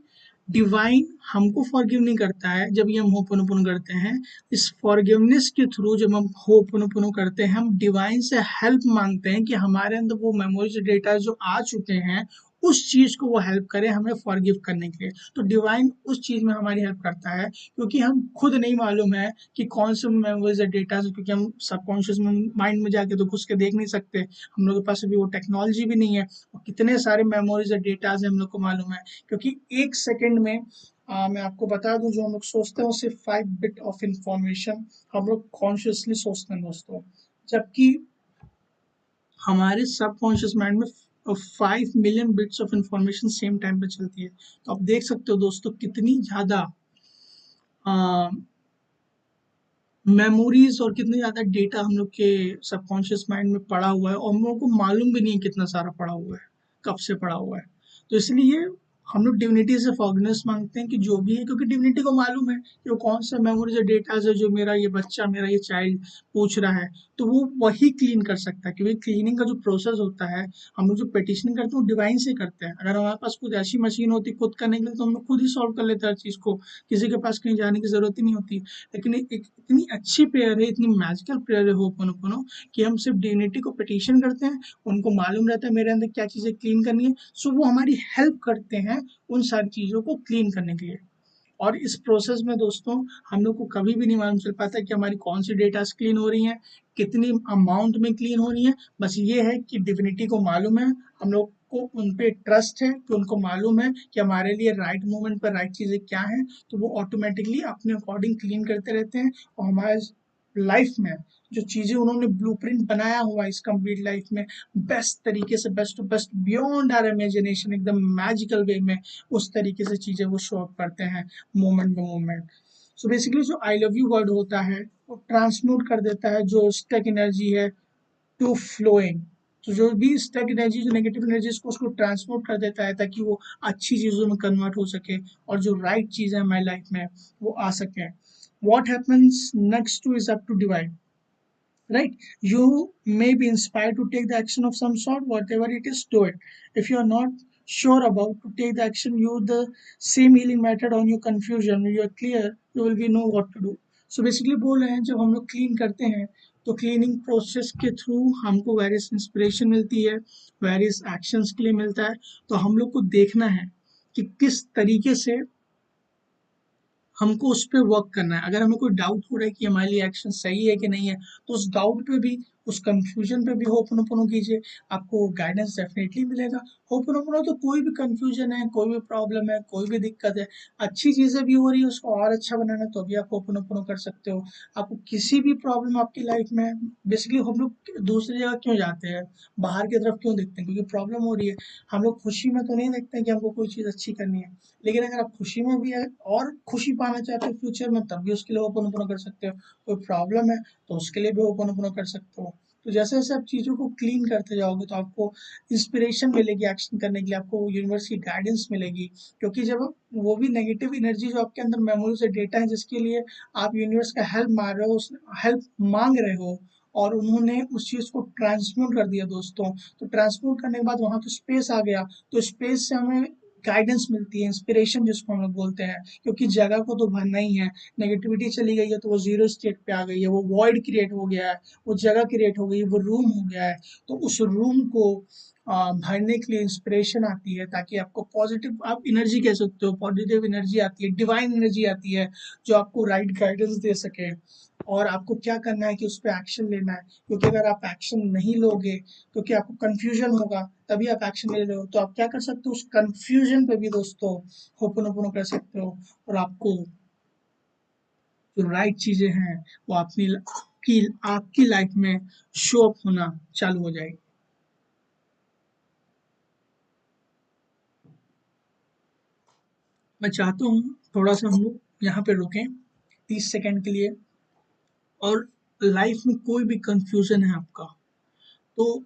डिवाइन हमको फॉरगिव नहीं करता है। जब ये हम होपोनोपोनो करते हैं, इस फॉरगिवनेस के थ्रू जब हम होपोनोपोनो करते हैं, हम डिवाइन से हेल्प मांगते हैं कि हमारे अंदर वो मेमोरीज डेटा जो आ चुके हैं उस चीज को वो हेल्प करे हमें फॉरगिव करने के लिए। तो डिवाइन उस चीज में हमारी हेल्प करता है, क्योंकि हम खुद नहीं मालूम है कि कौन से मेमोरीज या डेटा, क्योंकि हम सबकॉन्शियस माइंड में जाके तो घुस के देख नहीं सकते, हम लोग के पास अभी वो टेक्नोलॉजी भी नहीं है। और कितने सारे मेमोरीज या डेटाज हम लोग को मालूम है, क्योंकि एक सेकेंड में मैं आपको बता दूं, जो हम लोग सोचते हैं वो सिर्फ 5 बिट ऑफ इंफॉर्मेशन हम लोग कॉन्शियसली सोचते हैं दोस्तों, जबकि हमारे सबकॉन्शियस माइंड में 5 million bits of information same time पे चलती है। तो आप देख सकते हो दोस्तों कितनी ज़्यादा मेमोरीज और कितनी ज़्यादा डेटा हम लोग के सबकॉन्शियस माइंड में पड़ा हुआ है, और हम लोगों को मालूम भी नहीं कितना सारा पड़ा हुआ है, कब से पड़ा हुआ है। तो इसलिए हम लोग डिविनिटी से फॉरगिवनेस मांगते हैं कि जो भी है, क्योंकि डिविनिटी को मालूम है कि वो कौन सा मेमोरीज और डेटाज है जो मेरा ये बच्चा, मेरा ये चाइल्ड पूछ रहा है, तो वो वही क्लीन कर सकता है। क्योंकि क्लीनिंग का जो प्रोसेस होता है, हम लोग जो पेटिशनिंग करते हैं वो डिवाइन से करते हैं। अगर हमारे पास खुद ऐसी मशीन होती खुद करने के लिए, तो हम लोग खुद ही सॉल्व कर लेते हैं हर चीज़ को, किसी के पास कहीं जाने की जरूरत ही नहीं होती। लेकिन एक इतनी अच्छी प्रेयर है, इतनी मैजिकल प्रेयर है होपोनोपोनो, कि हम सिर्फ डिविनिटी को पिटिशन करते हैं, उनको मालूम रहता है मेरे अंदर क्या चीज़ें क्लीन करनी है, सो वो हमारी हेल्प करते हैं उन सारी चीज़ों को क्लीन करने के लिए। और इस प्रोसेस में दोस्तों हम लोग को कभी भी नहीं मालूम चल पाता कि हमारी कौन सी डेटास क्लीन हो रही हैं, कितनी अमाउंट में क्लीन हो रही है। बस ये है कि डिविनिटी को मालूम है, हम लोग को उन पे ट्रस्ट है कि उनको मालूम है कि हमारे लिए राइट मोमेंट पर राइट चीज़ें क्या हैं, तो वो ऑटोमेटिकली अपने अकॉर्डिंग क्लीन करते रहते हैं। और हमारे लाइफ में जो चीज़ें उन्होंने ब्लूप्रिंट बनाया हुआ है इस कंप्लीट लाइफ में, बेस्ट तरीके से, best to best, beyond our imagination, एकदम मैजिकल वे में उस तरीके से चीज़ें वो शो अप करते हैं moment bye moment. So basically जो आई लव यू वर्ड होता है वो ट्रांसम्यूट कर देता है जो स्टक एनर्जी है टू फ्लोइंग। तो जो भी स्टक एनर्जी, जो नेगेटिव एनर्जी, उसको ट्रांसम्यूट कर देता है ताकि वो अच्छी चीज़ों में कन्वर्ट हो सके और जो राइट चीज़ है हमारी लाइफ में वो आ सके। What happens next to is up to divine, right? You may be inspired to take the action of some sort, whatever it is, do it. If you are not sure about to take the action, you the same healing method on your confusion, when you are clear, you will be know what to do. So basically बोल रहे हैं जब हम लोग clean करते हैं तो cleaning process के थ्रू हमको वेरियस इंस्पिरेशन मिलती है, वेरियस एक्शंस के लिए मिलता है। तो हम लोग को देखना है कि किस तरीके से हमको उस पे वर्क करना है। अगर हमें कोई डाउट हो रहा है कि हमारे लिए एक्शन सही है कि नहीं है, तो उस डाउट पे भी, उस कंफ्यूजन पे भी होपोनोपोनो कीजिए, आपको गाइडेंस डेफिनेटली मिलेगा। होपोनोपोनो तो कोई भी कंफ्यूजन है, कोई भी प्रॉब्लम है, कोई भी दिक्कत है, अच्छी चीज़ें भी हो रही है उसको और अच्छा बनाना है, तो भी आप होपोनोपोनो कर सकते हो। आपको किसी भी प्रॉब्लम आपकी लाइफ में, बेसिकली हम लोग दूसरी जगह क्यों जाते हैं, बाहर की तरफ क्यों देखते हैं, क्योंकि प्रॉब्लम हो रही है। हम लोग खुशी में तो नहीं देखते हैं कि हमको कोई चीज़ अच्छी करनी है। लेकिन अगर आप खुशी में भी है और खुशी पाना चाहते हो फ्यूचर में, तब भी उसके लिए होपोनोपोनो कर सकते हो। कोई प्रॉब्लम है तो उसके लिए भी होपोनोपोनो कर सकते हो। तो जैसे जैसे आप चीज़ों को क्लीन करते जाओगे तो आपको इंस्पिरेशन मिलेगी एक्शन करने के लिए, आपको यूनिवर्स की गाइडेंस मिलेगी। क्योंकि जब वो भी नेगेटिव एनर्जी जो आपके अंदर मेमोरी से डेटा है जिसके लिए आप यूनिवर्स का हेल्प मांग रहे हो, हेल्प मांग रहे हो, और उन्होंने उस चीज़ को ट्रांसम्यूट कर दिया दोस्तों। तो ट्रांसम्यूट करने के बाद वहाँ तो स्पेस आ गया, तो स्पेस से हमें गाइडेंस मिलती है, इंस्पिरेशन जिसको हम लोग बोलते हैं। क्योंकि जगह को तो भरना ही है, नेगेटिविटी चली गई है तो वो जीरो स्टेट पे आ गई है, वो वॉइड क्रिएट हो गया है, वो जगह क्रिएट हो गई है, वो रूम हो गया है। तो उस रूम को भरने के लिए इंस्पिरेशन आती है, ताकि आपको पॉजिटिव, आप एनर्जी कह सकते हो, पॉजिटिव एनर्जी आती है, डिवाइन एनर्जी आती है, जो आपको राइट गाइडेंस दे सके और आपको क्या करना है कि उस पर एक्शन लेना है। क्योंकि अगर आप एक्शन नहीं लोगे, क्योंकि आपको कंफ्यूजन होगा तभी आप एक्शन ले रहे हो, तो आप क्या कर सकते हो, उस कंफ्यूजन पे भी दोस्तों होपोनोपोनो कर सकते हो, और आपको जो राइट चीजें हैं वो आपकी लाइफ में शो अप होना चालू हो जाएगी। मैं चाहता हूँ थोड़ा सा हम लोग यहाँ पे रुकें 30 सेकंड के लिए, और लाइफ में कोई भी कंफ्यूजन है आपका, तो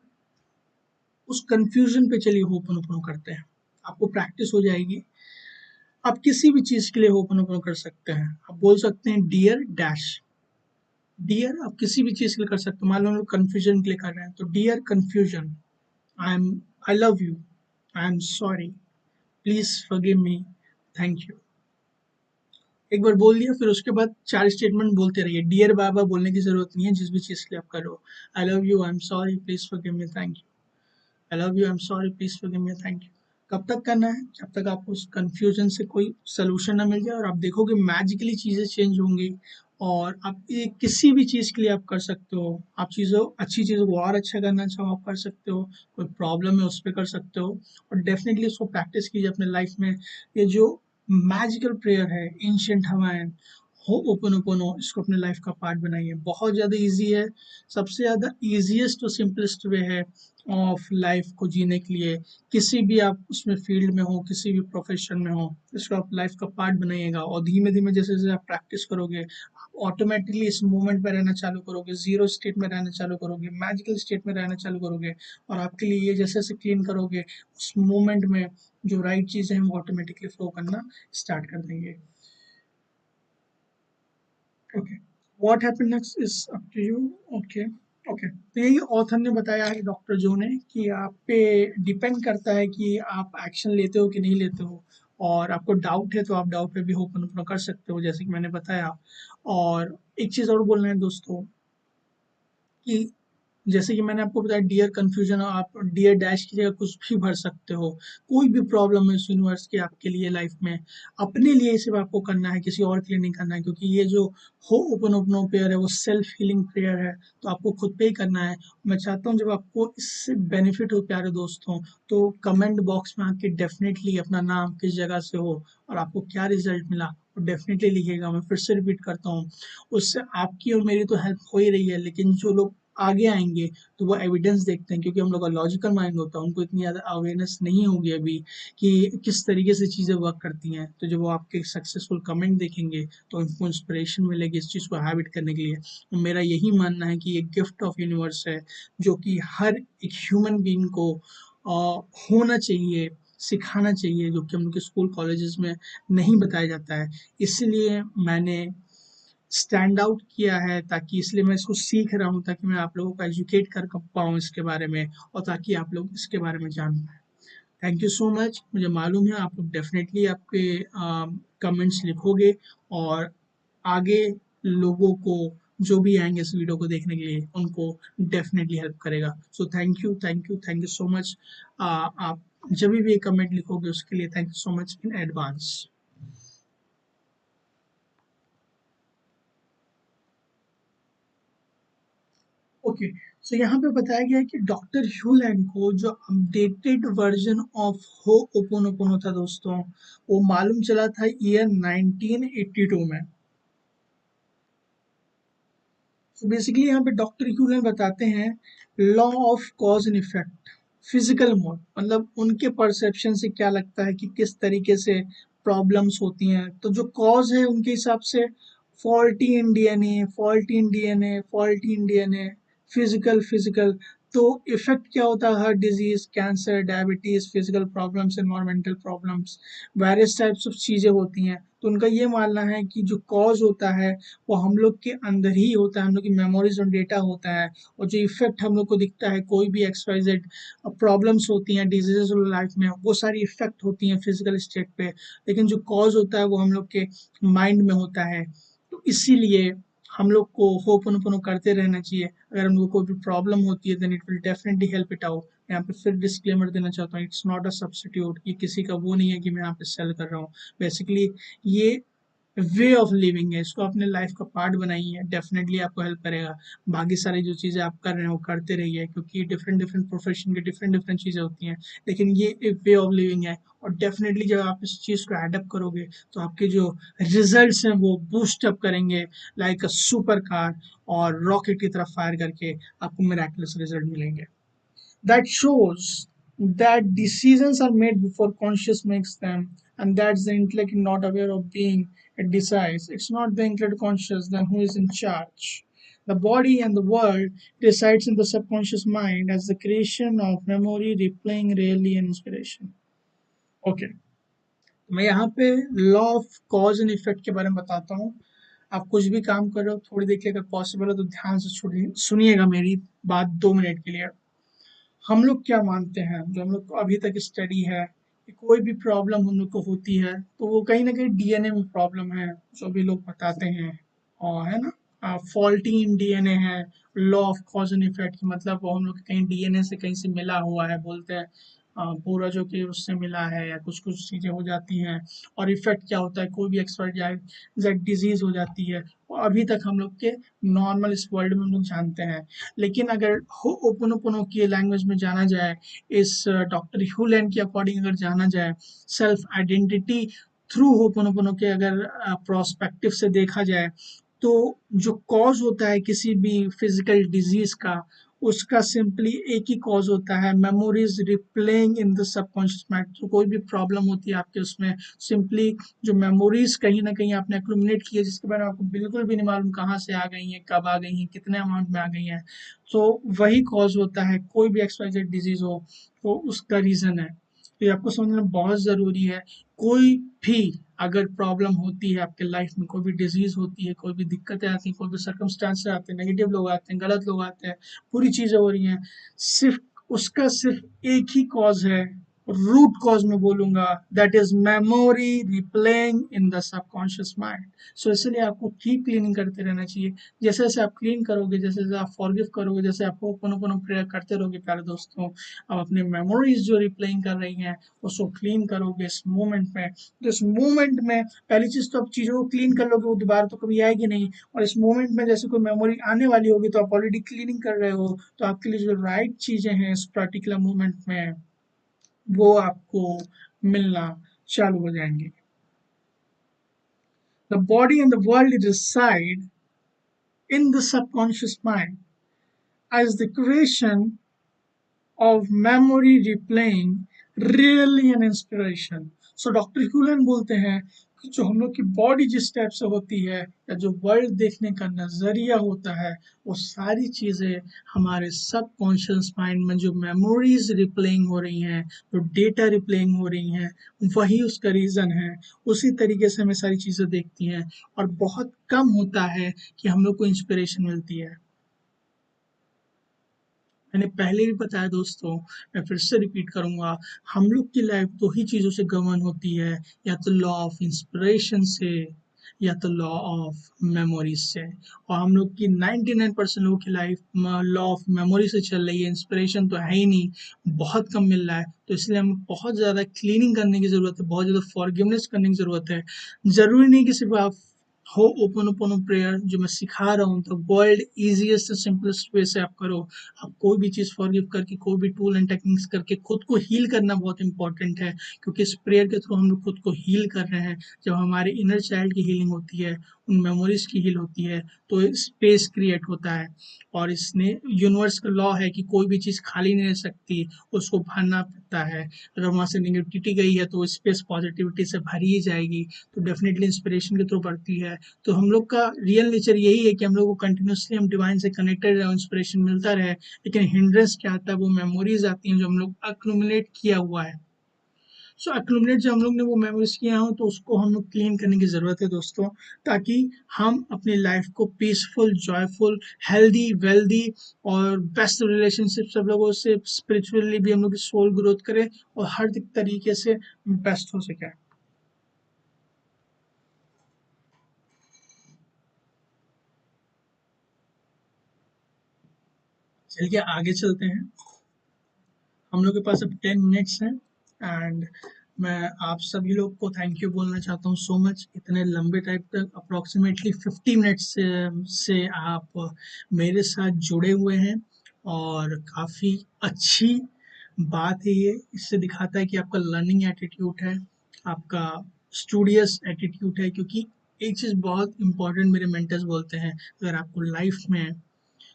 उस कंफ्यूजन पे चलिए होपोनोपोनो करते हैं। आपको प्रैक्टिस हो जाएगी। आप किसी भी चीज के लिए होपोनोपोनो कर सकते हैं। आप बोल सकते हैं डियर डैश, डियर आप किसी भी चीज के लिए कर सकते हो। मान लो हम लोग कंफ्यूजन के लिए कर रहे हैं, तो dear confusion, I am, I love you, I am sorry, please forgive me, thank you. एक बार बोल दिया, फिर उसके बाद 4 स्टेटमेंट बोलते रहिए। डियर बार बार बोलने की जरूरत नहीं है जिस भी चीज के लिए आप करो। आई love you, I am sorry, please forgive me, thank you. I love you, I am sorry, please forgive me, thank you. कब तक करना है? जब तक आपको उस कंफ्यूजन से कोई सोल्यूशन ना मिल जाए, और आप देखोगे मैजिकली चीजें चेंज होंगी। और आप ये किसी भी चीज के लिए आप कर सकते हो। आप चीजों, अच्छी चीजों को और अच्छा करना चाहो आप कर सकते हो, कोई प्रॉब्लम है उस पर कर सकते हो। और डेफिनेटली उसको प्रैक्टिस कीजिए अपने लाइफ में। ये जो मैजिकल प्रेयर है एंशिएंट हवाईन हो ओपोनोपोनो, इसको अपने लाइफ का पार्ट बनाइए। बहुत ज़्यादा इजी है, सबसे ज़्यादा ईजीएस्ट और सिंपलेस्ट वे है ऑफ लाइफ को जीने के लिए। किसी भी आप उसमें फील्ड में हो, किसी भी प्रोफेशन में हो, इसको आप लाइफ का पार्ट बनाइएगा। और धीमे धीमे जैसे जैसे आप प्रैक्टिस करोगे, आप ऑटोमेटिकली इस मोमेंट में रहना चालू करोगे, जीरो स्टेट में रहना चालू करोगे, मैजिकल स्टेट में रहना चालू करोगे, और आपके लिए ये जैसे जैसे क्लीन करोगे उस मोमेंट में जो राइट चीज़ें हैं वो ऑटोमेटिकली फ्लो करना स्टार्ट कर देंगे। Okay, what happen next is up to you. Okay okay, तो यही ऑथर ने बताया है, डॉक्टर जो ने, कि आप पे डिपेंड करता है कि आप एक्शन लेते हो कि नहीं लेते हो, और आपको डाउट है तो आप डाउट पे भी ओपन कर सकते हो, जैसे कि मैंने बताया। और एक चीज़ और बोलना है दोस्तों, कि जैसे कि मैंने आपको बताया डियर कन्फ्यूजन, आप डियर डैश की जगह कुछ भी भर सकते हो। कोई भी प्रॉब्लम है इस यूनिवर्स की आपके लिए लाइफ में, अपने लिए सिर्फ आपको करना है, किसी और के लिए नहीं करना है, क्योंकि ये जो हो ओपन ओपन प्रेयर है वो सेल्फ हीलिंग प्रेयर है, तो आपको खुद पे ही करना है। मैं चाहता हूँ जब आपको इससे बेनिफिट हो प्यारे दोस्तों, तो कमेंट बॉक्स में आके डेफिनेटली अपना नाम किस जगह से हो और आपको क्या रिजल्ट मिला वो डेफिनेटली लिखिएगा। मैं फिर से रिपीट करता हूँ, उससे आपकी और मेरी तो हेल्प हो ही रही है, लेकिन जो लोग आगे आएंगे तो वो एविडेंस देखते हैं, क्योंकि हम लोग का लॉजिकल माइंड होता है, उनको इतनी ज़्यादा अवेयरनेस नहीं होगी अभी कि किस तरीके से चीज़ें वर्क करती हैं। तो जब वो आपके सक्सेसफुल कमेंट देखेंगे तो उनको इंस्पिरेशन मिलेगी इस चीज़ को हैबिट करने के लिए। तो मेरा यही मानना है कि ये गिफ्ट ऑफ यूनिवर्स है, जो कि हर एक ह्यूमन बीइंग को होना चाहिए, सिखाना चाहिए, जो कि हम लोग के स्कूल कॉलेजेस में नहीं बताया जाता है। इसलिए मैंने स्टैंड आउट किया है, ताकि इसलिए मैं इसको सीख रहा हूँ, ताकि मैं आप लोगों को एजुकेट कर पाऊँ इसके बारे में, और ताकि आप लोग इसके बारे में जान पाएँ। Thank you so much. मुझे मालूम है आप लोग डेफिनेटली आपके कमेंट्स लिखोगे, और आगे लोगों को जो भी आएंगे इस वीडियो को देखने के लिए उनको डेफिनेटली हेल्प करेगा। So thank you thank you thank you so much. आप जब भी कमेंट लिखोगे उसके लिए thank you so much in advance. Okay, so यहाँ पे बताया गया है कि डॉक्टर ह्यूलैंड को जो अपडेटेड वर्जन ऑफ हो ओपोनोपोनो था दोस्तों, वो मालूम चला था ईयर 1982 में। तो बेसिकली यहाँ पे डॉक्टर ह्यूलन बताते हैं law of cause and effect, physical mode, मतलब उनके परसेप्शन से क्या लगता है कि किस तरीके से प्रॉब्लम्स होती हैं। तो जो कॉज है उनके हिसाब से faulty in DNA, faulty in DNA, faulty in DNA, physical physical. तो इफेक्ट क्या होता है, हर disease, cancer, diabetes, physical problems, environmental problems, various types of चीजें होती हैं। तो उनका ये मानना है कि जो कॉज होता है वो हम लोग के अंदर ही होता है, हम लोग की मेमोरीज और डेटा होता है, और जो इफेक्ट हम लोग को दिखता है, कोई भी एक्स वाई जेड प्रॉब्लम्स होती हैं, डिजीजेस लाइफ में, वो सारी इफेक्ट होती हैं फिजिकल स्टेट पे, लेकिन जो कॉज होता है वो हम लोग के माइंड में होता है। तो इसीलिए हम लोग को होपनोपनो करते रहना चाहिए। अगर हम लोग को कोई भी प्रॉब्लम होती है then it will definitely help it out. यहाँ पे फिर डिस्क्लेमर देना चाहता हूँ, इट्स नॉट अ सब्स्टिट्यूट, ये किसी का वो नहीं है कि मैं यहाँ पे सेल कर रहा हूँ। बेसिकली ये वे ऑफ लिविंग है, इसको अपने लाइफ का पार्ट बनाइए, डेफिनेटली आपको हेल्प करेगा। बाकी सारी जो चीज़ें आप कर रहे हैं वो करते रहिए, क्योंकि डिफरेंट डिफरेंट प्रोफेशन की डिफरेंट डिफरेंट चीज़ें होती हैं, लेकिन ये एक वे ऑफ लिविंग है। और डेफिनेटली जब आप इस चीज़ को एडप्ट करोगे तो आपके जो रिजल्ट्स हैं वो बूस्ट अप करेंगे, लाइक अ सुपर कार, और रॉकेट की तरफ फायर करके आपको मिराकुलस रिजल्ट मिलेंगे। That shows that decisions are made before conscious makes them, and that's the intellect not aware of being it decides. It's not the intellect conscious then who is in charge. The body and the world resides in the subconscious mind as the creation of memory, replaying really and inspiration. Okay, मैं यहाँ पे law of cause and effect के बारे में बताता हूँ। आप कुछ भी काम कर रहे हो थोड़ी देर के लिए, अगर पॉसिबल हो तो ध्यान से सुनिएगा मेरी बात 2 मिनट के लिए। हम लोग क्या मानते हैं, जो हम लोग को अभी तक स्टडी है, कि कोई भी प्रॉब्लम हम लोग को होती है तो वो कहीं ना कहीं डीएनए में प्रॉब्लम है, जो भी लोग बताते हैं, और है ना, फॉल्टी इन डीएनए है। Law of cause and effect मतलब वो हम लोग के कहीं डीएनए से कहीं से मिला हुआ है, बोलते हैं पूरा जो कि उससे मिला है, या कुछ कुछ चीज़ें हो जाती हैं। और इफेक्ट क्या होता है, कोई भी एक्सपर्ट जेड डिजीज हो जाती है, वो अभी तक हम लोग के नॉर्मल इस वर्ल्ड में हम लोग जानते हैं। लेकिन अगर हो ओपोनोपोनो की लैंग्वेज में जाना जाए, इस डॉक्टर ह्यूलैंड के अकॉर्डिंग अगर जाना जाए, सेल्फ आइडेंटिटी थ्रू होपोनोपोनो के अगर प्रोस्पेक्टिव से देखा जाए, तो जो कॉज होता है किसी भी फिजिकल डिजीज का, उसका सिंपली एक ही कॉज होता है, memories replaying in the subconscious mind. तो कोई भी प्रॉब्लम होती है आपके उसमें, सिंपली जो मेमोरीज कहीं ना कहीं आपने एक्यूमुलेट की है, जिसके बारे में आपको बिल्कुल भी नहीं मालूम कहाँ से आ गई हैं, कब आ गई हैं, कितने अमाउंट में आ गई हैं, तो वही कॉज होता है। कोई भी एक्सवाइजेड डिजीज हो तो उसका रीजन है। तो ये आपको समझना बहुत ज़रूरी है। कोई भी अगर प्रॉब्लम होती है आपके लाइफ में, कोई भी डिजीज होती है, कोई भी दिक्कतें आती हैं, कोई भी सर्कमस्टांस आते हैं, नेगेटिव लोग आते हैं, गलत लोग आते हैं, पूरी चीज़ें हो रही हैं, सिर्फ उसका सिर्फ एक ही कॉज है, रूट कॉज में बोलूंगा, that is memory replaying in the subconscious mind. So इसलिए आपको कीप क्लीनिंग करते रहना चाहिए। जैसे जैसे आप क्लीन करोगे, जैसे जैसे आप फॉरगिव करोगे, जैसे आप ओपन ओपन प्रेयर करते रहोगे प्यारे दोस्तों, आप अपने मेमोरीज जो रिप्लेइंग कर रही हैं उसको क्लीन करोगे इस मोमेंट में। तो इस मोमेंट में पहली चीज तो आप चीजों को क्लीन कर लोगे, वो दोबारा तो कभी आएगी नहीं। और इस मोमेंट में जैसे कोई मेमोरी आने वाली होगी तो आप ऑलरेडी क्लीनिंग कर रहे हो, तो आपके लिए जो राइट चीजें हैं इस पर्टिकुलर मोमेंट में वो आपको मिलना चालू हो जाएंगे। The body and the world reside in the subconscious mind as the creation of memory replaying really an inspiration. So doctor Hew Len बोलते हैं कि जो हम लोग की बॉडी जिस टाइप से होती है, या जो वर्ल्ड देखने का नजरिया होता है, वो सारी चीजें हमारे सबकॉन्शियस माइंड में जो मेमोरीज रिप्लेइंग हो रही हैं, जो डेटा रिप्लेइंग हो रही हैं, वही उसका रीजन है। उसी तरीके से हमें सारी चीजें देखती हैं, और बहुत कम होता है कि हम लोग को इंस्पिरेशन मिलती है। मैंने पहले भी बताया दोस्तों, मैं फिर से रिपीट करूंगा, हम लोग की लाइफ दो ही चीज़ों से गवर्न होती है, या तो लॉ ऑफ इंस्पिरेशन से, या तो लॉ ऑफ मेमोरीज से। और हम लोग की 99% लोगों की लाइफ लॉ ऑफ मेमोरी से चल रही है, इंस्पिरेशन तो है ही नहीं, बहुत कम मिल रहा है। तो इसलिए हमें बहुत ज़्यादा क्लीनिंग करने की ज़रूरत है, बहुत ज़्यादा फॉरगिवनेस करने की ज़रूरत है। ज़रूरी नहीं कि सिर्फ आप हो ओपन ओपन प्रेयर जो मैं सिखा रहा हूँ तो वर्ल्ड इजीएस्ट सिंपलेस्ट वे से आप करो। आप कोई भी चीज़ फॉरगिव करके, कोई भी टूल एंड टेक्निक्स करके खुद को हील करना बहुत इंपॉर्टेंट है, क्योंकि इस प्रेयर के थ्रू हम लोग खुद को हील कर रहे हैं। जब हमारे इनर चाइल्ड की हीलिंग होती है, उन मेमोरीज की हील होती है, तो स्पेस क्रिएट होता है। और इसने यूनिवर्स का लॉ है कि कोई भी चीज़ खाली नहीं रह सकती, उसको भरना पड़ता है। अगर वहाँ से नेगेटिविटी गई है तो स्पेस पॉजिटिविटी से भरी ही जाएगी, तो डेफिनेटली इंस्पिरेशन के थ्रू बढ़ती है। तो हम लोग का रियल नेचर यही है कि हम लोग को कंटिन्यूसली हम डिवाइन से कनेक्टेड रहे, इंस्पिरेशन मिलता रहे। लेकिन हिंड्रेंस क्या आता है, वो मेमोरीज आती हैं जो हम लोग अक्यूमुलेट किया हुआ है। सो अक्यूमुलेट जो हम लोग ने वो मेमोरीज किया हो, तो उसको हम लोग क्लीन करने की ज़रूरत है दोस्तों, ताकि हम अपनी लाइफ को पीसफुल, जॉयफुल, हेल्दी, वेल्दी और बेस्ट रिलेशनशिप सब लोगों से, स्पिरिचुअली भी हम लोग की सोल ग्रोथ करें और हर तरीके से बेस्ट हो सके। चलिए आगे चलते हैं। हम लोग के पास अब 10 मिनट्स हैं, एंड मैं आप सभी लोग को थैंक यू बोलना चाहता हूँ सो मच। इतने लंबे टाइम तक अप्रोक्सीमेटली 50 मिनट्स से आप मेरे साथ जुड़े हुए हैं, और काफ़ी अच्छी बात है ये। इससे दिखाता है कि आपका लर्निंग एटीट्यूड है, आपका स्टूडियस एटीट्यूड है। क्योंकि एक चीज़ बहुत इंपॉर्टेंट मेरे मेंटर्स बोलते हैं, अगर आपको लाइफ में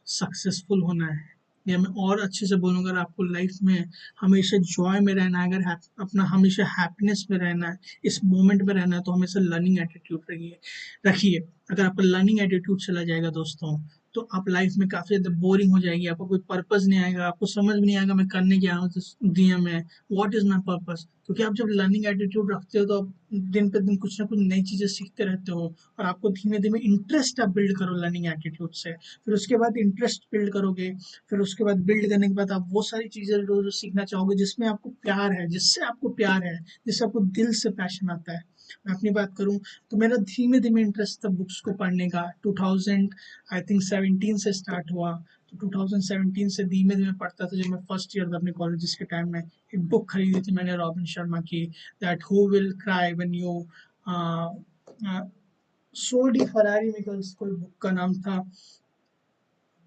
सक्सेसफुल होना है, या मैं और अच्छे से बोलूँगा, अगर आपको लाइफ में हमेशा जॉय में रहना है, अगर अपना हमेशा हैप्पीनेस में रहना है, इस मोमेंट में रहना है, तो हमेशा लर्निंग एटीट्यूड रखिए। अगर आपका लर्निंग एटीट्यूड चला जाएगा दोस्तों, तो आप लाइफ में काफ़ी ज़्यादा बोरिंग हो जाएगी, आपको कोई पर्पस नहीं आएगा, आपको समझ में नहीं आएगा मैं करने क्या हूँ इस दुनिया में, व्हाट इज़ माई पर्पस। क्योंकि आप जब लर्निंग एटीट्यूड रखते हो, तो आप दिन पे दिन कुछ ना कुछ नई चीज़ें सीखते रहते हो, और आपको धीमे धीमे इंटरेस्ट आप बिल्ड करो लर्निंग एटीट्यूड से। फिर उसके बाद इंटरेस्ट बिल्ड करोगे, फिर उसके बाद बिल्ड करने के बाद आप वो सारी चीज़ें रोज सीखना चाहोगे जिसमें आपको प्यार है, जिससे आपको प्यार है, जिससे आपको दिल से पैशन आता है। मैं अपनी बात करूं तो मेरा धीमे धीमे इंटरेस्ट था बुक्स को पढ़ने का। 2000 आई थिंक 17 से स्टार्ट हुआ। तो 2017 से धीमे धीमे पढ़ता था। जब मैं फर्स्ट ईयर था अपने कॉलेज के टाइम में, एक बुक खरीदी थी मैंने रॉबिन शर्मा की, that who will cry when you सोडी फरारी निकल्स, कोई बुक का नाम था।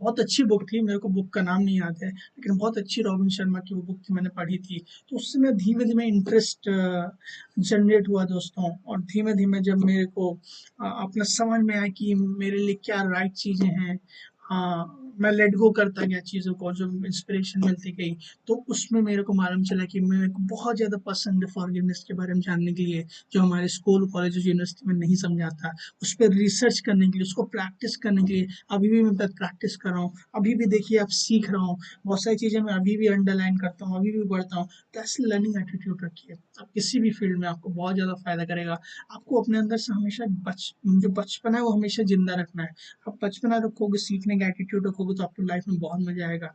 बहुत अच्छी बुक थी, मेरे को बुक का नाम नहीं याद है, लेकिन बहुत अच्छी रॉबिन शर्मा की वो बुक थी, मैंने पढ़ी थी। तो उससे मैं धीमे धीमे इंटरेस्ट जनरेट हुआ दोस्तों। और धीमे धीमे जब मेरे को अपना समझ में आया कि मेरे लिए क्या राइट चीज़ें हैं, मैं लेट गो करता गया चीज़ों को, जो इंस्पिरेशन मिलती गई, तो उसमें मेरे को मालूम चला कि मेरे को बहुत ज़्यादा पसंद है फॉरगिवनेस के बारे में जानने के लिए, जो हमारे स्कूल कॉलेज यूनिवर्सिटी में नहीं समझाता, उस पर रिसर्च करने के लिए, उसको प्रैक्टिस करने के लिए। अभी भी मैं प्रैक्टिस कर रहा हूँ, अभी भी देखिए आप सीख रहा हूँ, बहुत सारी चीज़ें मैं अभी भी अंडरलाइन करता हूँ, अभी भी पढ़ता हूँ। तो ऐसे लर्निंग एटीट्यूड रखिए, आप किसी भी फील्ड में आपको बहुत ज़्यादा फायदा करेगा। आपको अपने अंदर से हमेशा जो बचपन है वो हमेशा जिंदा रखना है। आप बचपना रखोगे, सीखने का एटीट्यूड रखोगे, तो आपको लाइफ में बहुत मजा आएगा,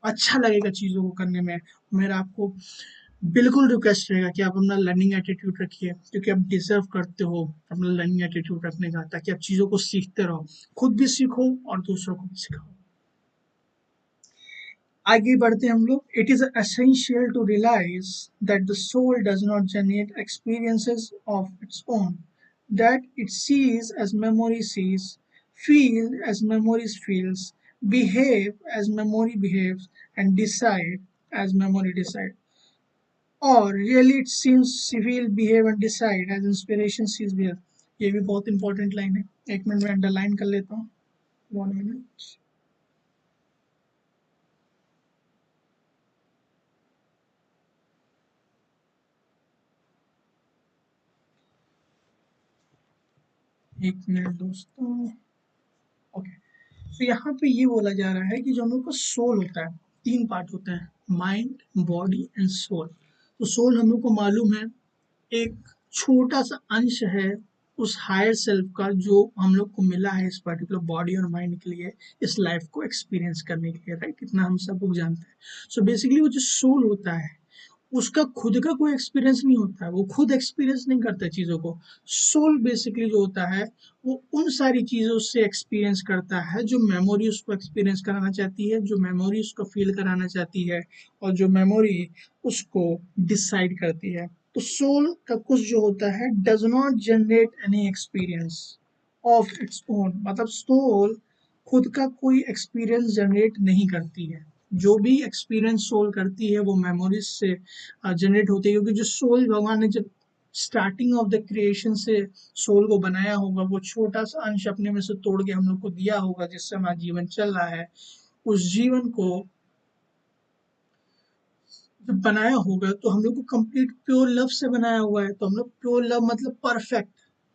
अच्छा लगेगा चीज़ों को करने में। मेरा आपको बिल्कुल रिक्वेस्ट रहेगा कि आप अपना लर्निंग एटीट्यूड रखिए, क्योंकि आप डिजर्व करते हो अपना लर्निंग एटीट्यूड रखने का, ताकि आप चीज़ों को सीखते रहो, खुद भी सीखो और दूसरों को भी सिखाओ। आगे बढ़ते हम लोग। It is essential to realize that the soul does not generate experiences of its own, that it sees as memory sees, feel as memory feels, behave as memory behaves, and decide as memory decide. Or really it seems feel, behave and decide as inspiration sees behave. ये भी बहुत important line है, एक minute में underline कर लेता हूँ। 1 minute। एक मिनट दोस्तों। ओके, तो यहाँ पे ये बोला जा रहा है कि जो हम लोग का सोल होता है, तीन पार्ट होते हैं, माइंड, बॉडी एंड सोल। तो सोल हम लोग को मालूम है, एक छोटा सा अंश है उस हायर सेल्फ का, जो हम लोग को मिला है इस पर्टिकुलर बॉडी और माइंड के लिए, इस लाइफ को एक्सपीरियंस करने के लिए, राइट? इतना हम सब लोग जानते हैं। सो बेसिकली वो जो सोल होता है, उसका खुद का कोई एक्सपीरियंस नहीं होता है, वो खुद एक्सपीरियंस नहीं करता चीज़ों को। सोल बेसिकली जो होता है, वो उन सारी चीज़ों से एक्सपीरियंस करता है जो मेमोरी उसको एक्सपीरियंस कराना चाहती है, जो मेमोरी उसको फील कराना चाहती है, और जो मेमोरी उसको डिसाइड करती है। तो सोल का कुछ जो होता है, does not generate any experience of its own, मतलब सोल खुद का कोई एक्सपीरियंस जनरेट नहीं करती है। जो भी एक्सपीरियंस सोल करती है वो मेमोरीज से जनरेट होती है, क्योंकि जो सोल भगवान ने जब स्टार्टिंग ऑफ द क्रिएशन से सोल को बनाया होगा, वो छोटा सा अंश अपने में से तोड़ के हम लोग को दिया होगा, जिससे हमारा जीवन चल रहा है। उस जीवन को जब बनाया होगा तो हम लोग को कंप्लीट प्योर लव से बनाया हुआ है। तो हम लोग प्योर लव मतलब परफेक्ट,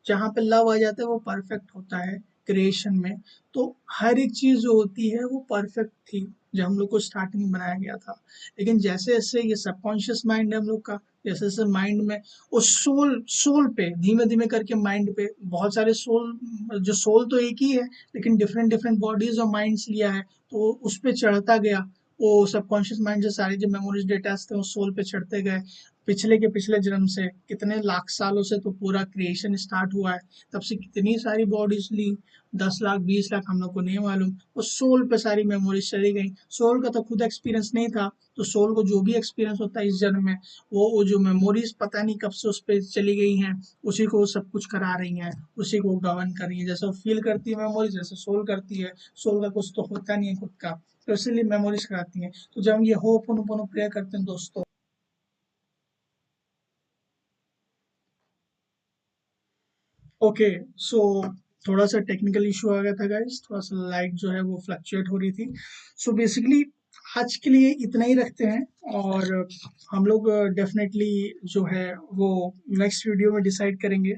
जहाँ पे लव आ जाता है वो परफेक्ट होता है क्रिएशन में। तो हर एक चीज जो होती है वो परफेक्ट थी जब हम लोग को स्टार्टिंग में बनाया गया था। लेकिन जैसे जैसे ये सबकॉन्शियस माइंड है हम लोग का, जैसे जैसे माइंड में वो सोल सोल पे धीमे धीमे करके माइंड पे बहुत सारे सोल, जो सोल तो एक ही है लेकिन डिफरेंट डिफरेंट बॉडीज और माइंड्स लिया है, तो उस पे चढ़ता गया। वो सबकॉन्शियस माइंड से सारी जो मेमोरीज डेटा थे वो सोल पे चढ़ते गए। पिछले के पिछले जन्म से कितने लाख सालों से तो पूरा क्रिएशन स्टार्ट हुआ है, तब से कितनी सारी बॉडीज ली, 10 लाख 20 लाख हम लोग को नहीं मालूम, वो सोल पे सारी मेमोरीज चली गई। सोल का तो खुद एक्सपीरियंस नहीं था, तो सोल को जो भी एक्सपीरियंस होता है इस जन्म में, वो जो मेमोरीज पता नहीं कब से उस पर चली गई हैं, उसी को सब कुछ करा रही हैं, उसी को गवर्न कर रही है। जैसे वो फील करती है मेमोरीज, जैसे सोल करती है। सोल का कुछ तो होता नहीं है खुद का, तो इसीलिए मेमोरीज कराती हैं। तो जब हम ये होपोनोपोनो प्रेयर करते हैं दोस्तों, ओके, सो थोड़ा सा टेक्निकल इशू आ गया था गाइस, थोड़ा सा लाइट जो है वो फ्लक्चुएट हो रही थी। सो बेसिकली आज के लिए इतना ही रखते हैं, और हम लोग डेफिनेटली जो है वो नेक्स्ट वीडियो में डिसाइड करेंगे।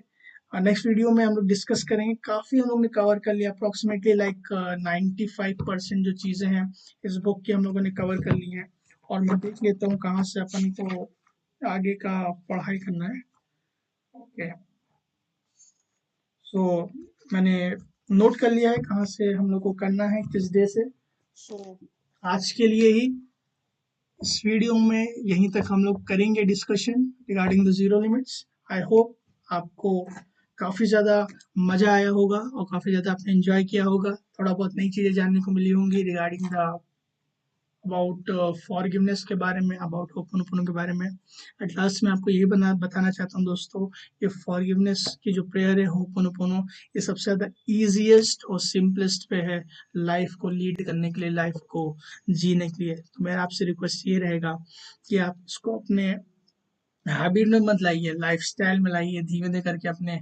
नेक्स्ट वीडियो में हम लोग डिस्कस करेंगे, काफ़ी हम लोग ने कवर कर लिया, अप्रोक्सीमेटली लाइक 95% जो चीज़ें हैं इस बुक की हम लोगों ने कवर कर ली हैं। और मैं देख लेता हूँ कहाँ से अपन को आगे का पढ़ाई करना है। ओके, सो मैंने नोट कर लिया है कहाँ से हम लोग को करना है, किस डे से। सो आज के लिए ही इस वीडियो में यहीं तक हम लोग करेंगे discussion regarding the zero limits. I hope आपको काफ़ी ज़्यादा मज़ा आया होगा और काफ़ी ज़्यादा आपने एंजॉय किया होगा, थोड़ा बहुत नई चीज़ें जानने को मिली होंगी रिगार्डिंग द अबाउट फॉरगिवनेस के बारे में, अबाउट होपनोपोनो के बारे में। एट लास्ट मैं आपको यही बताना चाहता हूँ दोस्तों, ये फॉरगिवनेस की जो प्रेयर है होपनोपोनो, ये सबसे ज़्यादा ईजिएस्ट और सिंपलेस्ट पे है लाइफ को लीड करने के लिए, लाइफ को जीने के लिए। तो मेरा आपसे रिक्वेस्ट ये रहेगा कि आप इसको अपने हैबिट में मत लाइए, लाइफस्टाइल में लाइए। धीमे धीरे करके अपने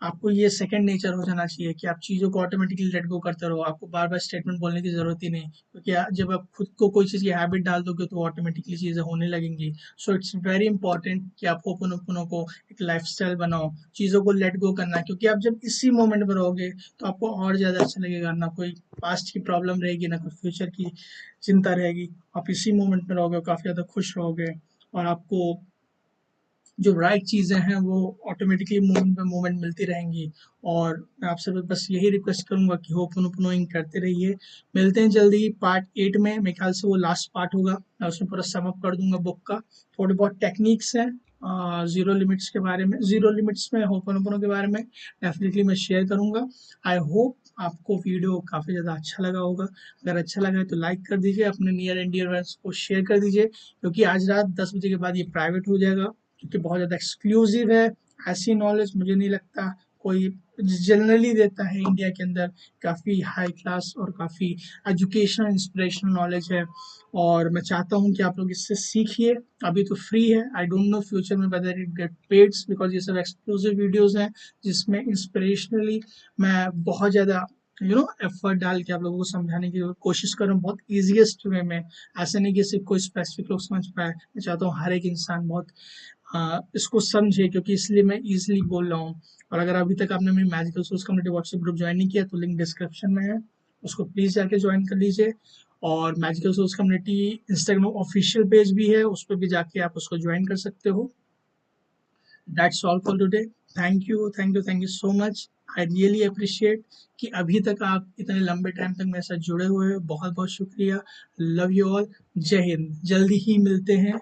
आपको ये सेकंड नेचर हो जाना चाहिए कि आप चीज़ों को ऑटोमेटिकली लेट गो करते रहो। आपको बार बार स्टेटमेंट बोलने की ज़रूरत ही नहीं, क्योंकि जब आप खुद को कोई चीज़ की हैबिट डाल दोगे तो ऑटोमेटिकली चीज़ें होने लगेंगी। सो इट्स वेरी इंपॉर्टेंट कि आप होपोनोपोनो को एक लाइफस्टाइल बनाओ, चीज़ों को लेट गो करना, क्योंकि आप जब इसी मोमेंट में रहोगे तो आपको और ज़्यादा अच्छा लगेगा। ना कोई पास्ट की प्रॉब्लम रहेगी, ना कोई फ्यूचर की चिंता रहेगी। आप इसी मोमेंट में रहोगे, काफ़ी ज़्यादा खुश रहोगे, और आपको जो राइट चीज़ें हैं वो ऑटोमेटिकली मोमेंट पे मोमेंट मिलती रहेंगी। और मैं आपसे बस यही रिक्वेस्ट करूंगा कि होपोनोपोनोइंग करते रहिए। मिलते हैं जल्दी पार्ट 8 में, मेरे ख्याल से वो लास्ट पार्ट होगा। मैं उसमें पूरा सम अप कर दूंगा बुक का। थोड़े बहुत टेक्निक्स हैं जीरो लिमिट्स के बारे में, जीरो लिमिट्स में होपोनोपोनो के बारे में डेफिनेटली मैं शेयर करूंगा। आई होप आपको वीडियो काफ़ी ज़्यादा अच्छा लगा होगा। अगर अच्छा लगा है तो लाइक कर दीजिए, अपने नियर एंड डियर फ्रेंड्स को शेयर कर दीजिए, क्योंकि आज रात 10 बजे के बाद ये प्राइवेट हो जाएगा, क्योंकि बहुत ज़्यादा एक्सक्लूसिव है। ऐसी नॉलेज मुझे नहीं लगता कोई जनरली देता है इंडिया के अंदर। काफ़ी हाई क्लास और काफ़ी एजुकेशनल इंस्पिरेशनल नॉलेज है, और मैं चाहता हूँ कि आप लोग इससे सीखिए। अभी तो फ्री है, आई डोंट नो फ्यूचर में whether it get pads, because ये सब एक्सक्लूसिव वीडियोज़ हैं जिसमें इंस्पिरेशनली मैं बहुत ज़्यादा एफर्ट डाल के आप लोगों को समझाने की कोशिश कर रहा हूँ, बहुत ईजीएस्ट वे में। ऐसा नहीं कि सिर्फ कोई स्पेसिफिक लोग समझ पाए, मैं चाहता हूँ हर एक इंसान बहुत इसको समझे, क्योंकि इसलिए मैं इजीली बोल रहा हूँ। और अगर अभी तक आपने मेरी magical source community WhatsApp group join नहीं किया तो लिंक डिस्क्रिप्शन में है, उसको प्लीज़ जाके ज्वाइन कर लीजिए। और magical source community Instagram official page भी है, उस पर भी जाके आप उसको ज्वाइन कर सकते हो। That's all for today. Thank you, thank you, thank you so much. I really appreciate कि अभी तक आप इतने लंबे टाइम तक मेरे साथ जुड़े हुए हो। बहुत बहुत शुक्रिया। Love you all. जय हिंद। जल्दी ही मिलते हैं